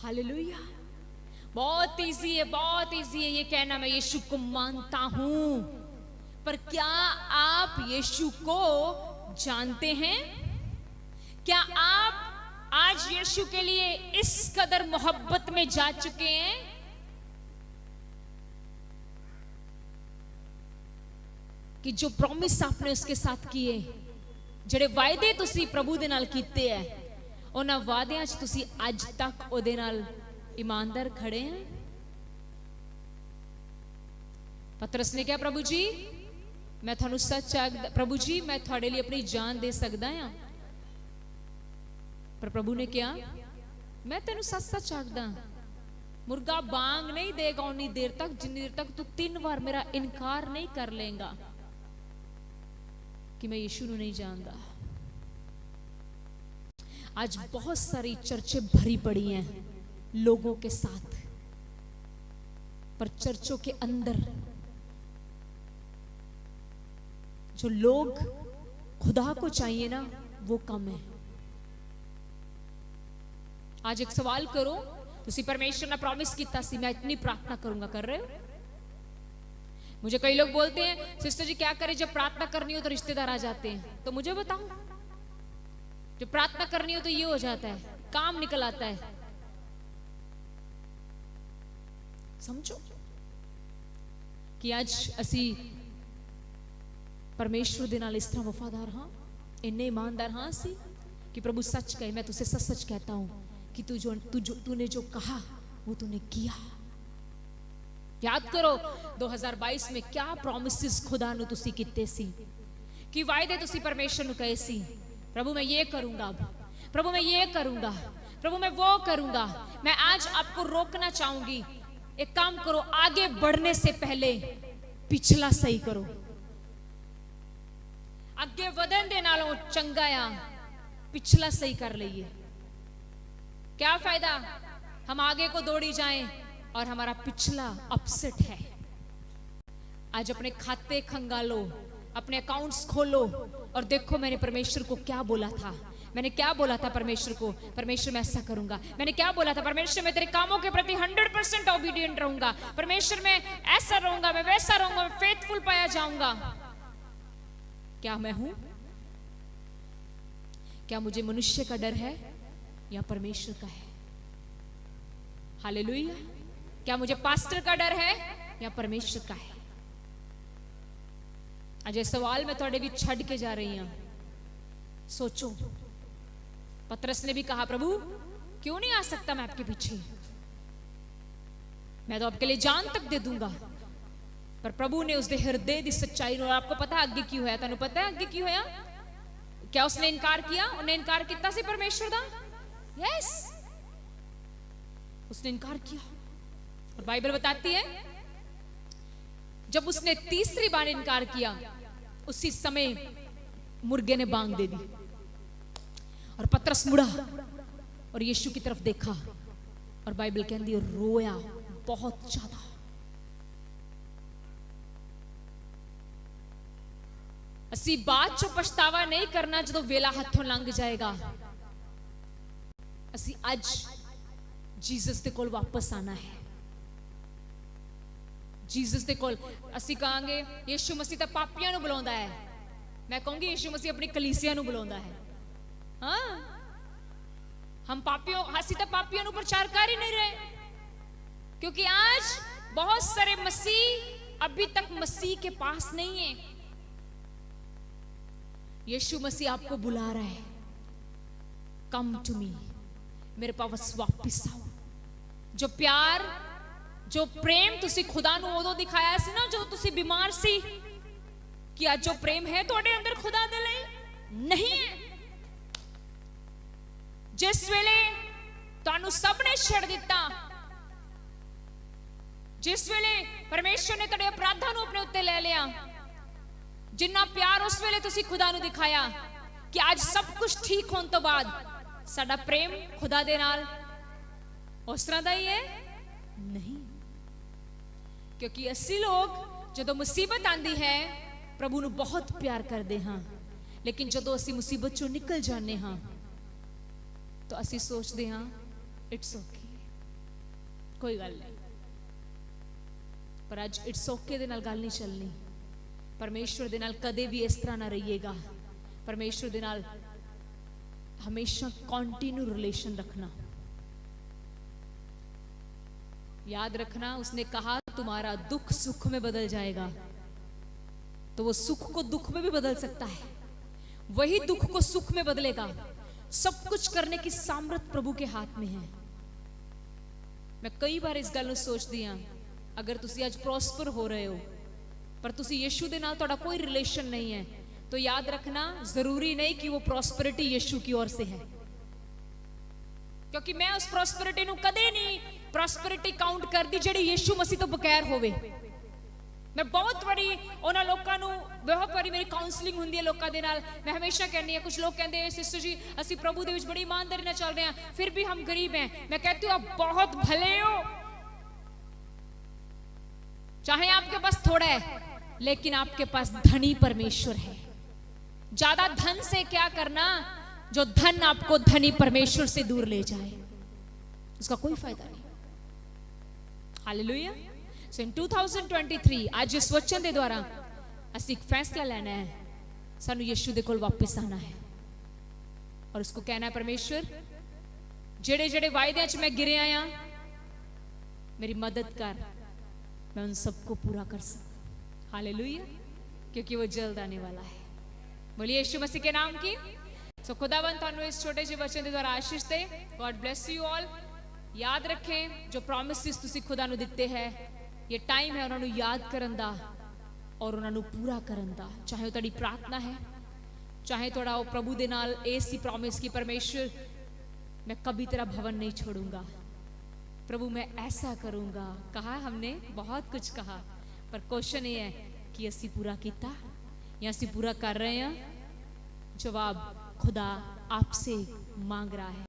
हालेलुया। बहुत इजी है, बहुत इजी है ये कहना मैं यीशु को मानता हूं, पर क्या आप यीशु को जानते हैं? क्या आप आज यीशु के लिए इस कदर मोहब्बत में जा चुके हैं कि जो प्रॉमिस आपने उसके साथ किए, ਜਿਹੜੇ ਵਾਅਦੇ ਤੁਸੀਂ ਪ੍ਰਭੂ ਦੇ ਨਾਲ ਕੀਤੇ ਐ, ਉਹਨਾਂ ਵਾਅਦਿਆਂ 'ਚ ਤੁਸੀਂ ਅੱਜ ਤੱਕ ਉਹਦੇ ਨਾਲ ईमानदार खड़े हैं? पतरस ने कहा प्रभु जी मैं थानू सच आखदा, प्रभु जी मैं थोड़े लिए अपनी जान दे सकदा हां, पर प्रभु ने कहा मैं तेनू सच सच आखदा, मुर्गा बांग नहीं देगा उन्नी देर तक जितनी देर तक तू 3 बार मेरा इनकार नहीं कर लेगा कि मैं यीशु नू नहीं जानता। आज बहुत सारी चर्चें भरी पड़ी हैं लोगों के साथ, पर चर्चों के अंदर जो लोग खुदा को चाहिए ना वो कम है। आज एक सवाल करो, तुसी परमेश्वर ने प्रॉमिस किया सी मैं इतनी प्रार्थना करूंगा, कर रहे हो? मुझे कई लोग बोलते हैं सिस्टर जी क्या करें जब प्रार्थना करनी हो तो रिश्तेदार आ जाते हैं, तो मुझे बताओ जब प्रार्थना करनी हो तो ये हो जाता है, काम निकल आता है। समझो कि आज असी परमेश्वर दे नाल इस तरह वफादार हाँ, इन्ने ईमानदार हाँ सी कि प्रभु सच कहे, मैं तुझसे सच सच कहता हूं कि तूने जो कहा वो तूने किया। याद करो 2022 में क्या प्रॉमिसेस खुदा नु तुसी कीते सी, कि वायदे तुसी परमेश्वर नु कहे सी, प्रभु मैं ये करूंगा, प्रभु मैं ये करूंगा, प्रभु मैं वो करूंगा। मैं आज आपको रोकना चाहूंगी, एक काम करो, आगे बढ़ने से पहले पिछला सही करो। आगे वधन दे नालों चंगा आ पिछला सही कर लइए। क्या फायदा हम आगे को दौड़ी जाएं और हमारा पिछला अपसेट है। आज अपने खाते खंगालो, अपने अकाउंट्स खोलो और देखो मैंने परमेश्वर को क्या बोला था, मैंने क्या बोला था परमेश्वर को, परमेश्वर मैं ऐसा करूंगा, मैंने क्या बोला था परमेश्वर मैं तेरे कामों के प्रति 100% ओबीडिएंट रहूंगा, परमेश्वर मैं ऐसा रहूंगा, मैं वैसा रहूंगा, मैं फेथफुल पाया जाऊंगा। क्या मैं हूं? क्या मुझे मनुष्य का डर है या परमेश्वर का है? हालेलुया। क्या मुझे पास्टर का डर है या परमेश्वर का है? आज ये सवाल मैं थोड़े भी छड़ के जा रही हूं, सोचो। पतरस ने भी कहा प्रभु क्यों नहीं आ सकता मैं आपके पीछे, मैं तो आपके लिए जान तक दे दूंगा। पर प्रभु ने उसके हृदय की सच्चाई, और आपको पता है अगे की होया, तुहानू पता है अगे की होया? क्या उसने इनकार किया? उन्हें इनकार किया सी परमेश्वर दा? यस, उसने इनकार किया। और बाइबल बताती है जब उसने तीसरी बार इनकार किया उसी समय मुर्गे ने बांग दे दी और पतरस मुड़ा और यीशु की तरफ देखा और बाइबल कहती है रोया बहुत ज्यादा। असी बात चो पछतावा नहीं करना जो वेला हथों लंघ जाएगा। असी अज जीसस दे कोल वापस आना है। जीसस दे कोल असी कहांगे यीशु मसीह तो पापियां नु बुलाਉਂਦਾ है। मैं कहूंगी यीशु मसीह अपनी कलीसिया नु बुलाਉਂਦਾ है। हाँ, हम पापियों असी तो पापियों नु प्रचार कर ही नहीं रहे, क्योंकि आज बहुत सारे मसीह अभी तक मसीह के पास नहीं है। यीशु मसीह आपको बुला रहा है, कम टू मी, मेरे पास वापिस आओ। जो प्यार जो प्रेम तुसी खुदा नु उदों दिखाया सी ना जो तुसी बीमार सी, कि आज जो प्रेम है तुहाडे अंदर खुदा दे लई नहीं है। जिस वेले तुहानू सब ने छड़ दिता, जिस वेले परमेश्वर ने तुहाडे अपराधां नू अपने उत्ते ले लिया, जिन्ना प्यार उस वेले तुसी खुदा नु दिखाया, कि आज सब कुछ ठीक होने तो बाद साडा प्रेम खुदा दे नाल उस तरह दा ही है नहीं। क्योंकि असी लोग जदों मुसीबत आंदी है प्रभु नु बहुत प्यार करते हाँ, लेकिन जदों असी मुसीबत चों निकल जाने हाँ तो असी सोचते हाँ इट्स ओके, कोई गल नहीं। पर अज इट्स ओके दे नाल गल नहीं चलनी। परमेश्वर दे नाल कदे भी इस तरह ना रहिएगा। परमेश्वर दे नाल हमेशा कॉन्टिन्यू रिलेशन रखना। याद रखना, उसने कहा तुम्हारा दुख सुख में बदल जाएगा, तो वो सुख को दुख में भी बदल सकता है, वही दुख को सुख में बदलेगा। सब कुछ करने की सामर्थ प्रभु के हाथ में है। मैं कई बार इस गल नूं सोचदी हां, अगर तुसी आज प्रॉस्पर हो रहे हो पर तुसी यीशु दे नाल तुहाडा कोई रिलेशन नहीं है, तो याद रखना जरूरी नहीं कि वो प्रॉस्पेरिटी यीशु की ओर से है। क्योंकि मैं उस प्रॉस्पेरिटी नूं कदे नहीं प्रॉस्पेरिटी काउंट करदी जेड़ी यीशु मसीह तो बगैर होवे। मैं बहुत बड़ी उन्हां लोकां नूं बहुत बड़ी मेरी काउंसलिंग हुंदी है लोकां दे नाल। मैं हमेशा कहनी है, कुछ लोग कहते हैं सिस्टर जी असी प्रभु दे विच बड़ी ईमानदारी नाल चल रहे हैं, फिर भी हम गरीब हैं। मैं कहती हूं आप बहुत भले हो, चाहे आपके पास थोड़ा है लेकिन आपके पास धनी परमेश्वर है। ज्यादा धन से क्या करना, जो धन आपको धनी परमेश्वर से दूर ले जाए उसका कोई फायदा नहीं। हालेलुया। सो इन 2023 आज इस वचन के द्वारा असी एक फैसला लेना है, सानू यीशु दे कोल वापस आना है और उसको कहना है परमेश्वर जेड़े जेड़े वायदे च मैं गिरे आया मेरी मदद कर, मैं उन सबको पूरा कर सकूं। हालेलुया, क्योंकि वो जल्द आने वाला है। बोलिए यीशु मसीह के नाम की। सो खुदावंद थानू इस छोटे से वचन के द्वारा आशीष दे। God bless you all. याद रखें जो प्रॉमिसेस तुसी खुदा नू दिते है, ये टाइम है उन्होंने याद करन दा और उन्होंने पूरा करन दा। चाहे वो तुहाडी प्रार्थना है, चाहे थोड़ा वो प्रभु दे नाल ऐसी प्रॉमिस की परमेश्वर मैं कभी तेरा भवन नहीं छोड़ूंगा, प्रभु मैं ऐसा करूंगा। कहा हमने बहुत कुछ कहा, पर क्वेश्चन ये है कि असी पूरा किया या असी पूरा कर रहे हैं। जवाब खुदा आपसे मांग रहा है।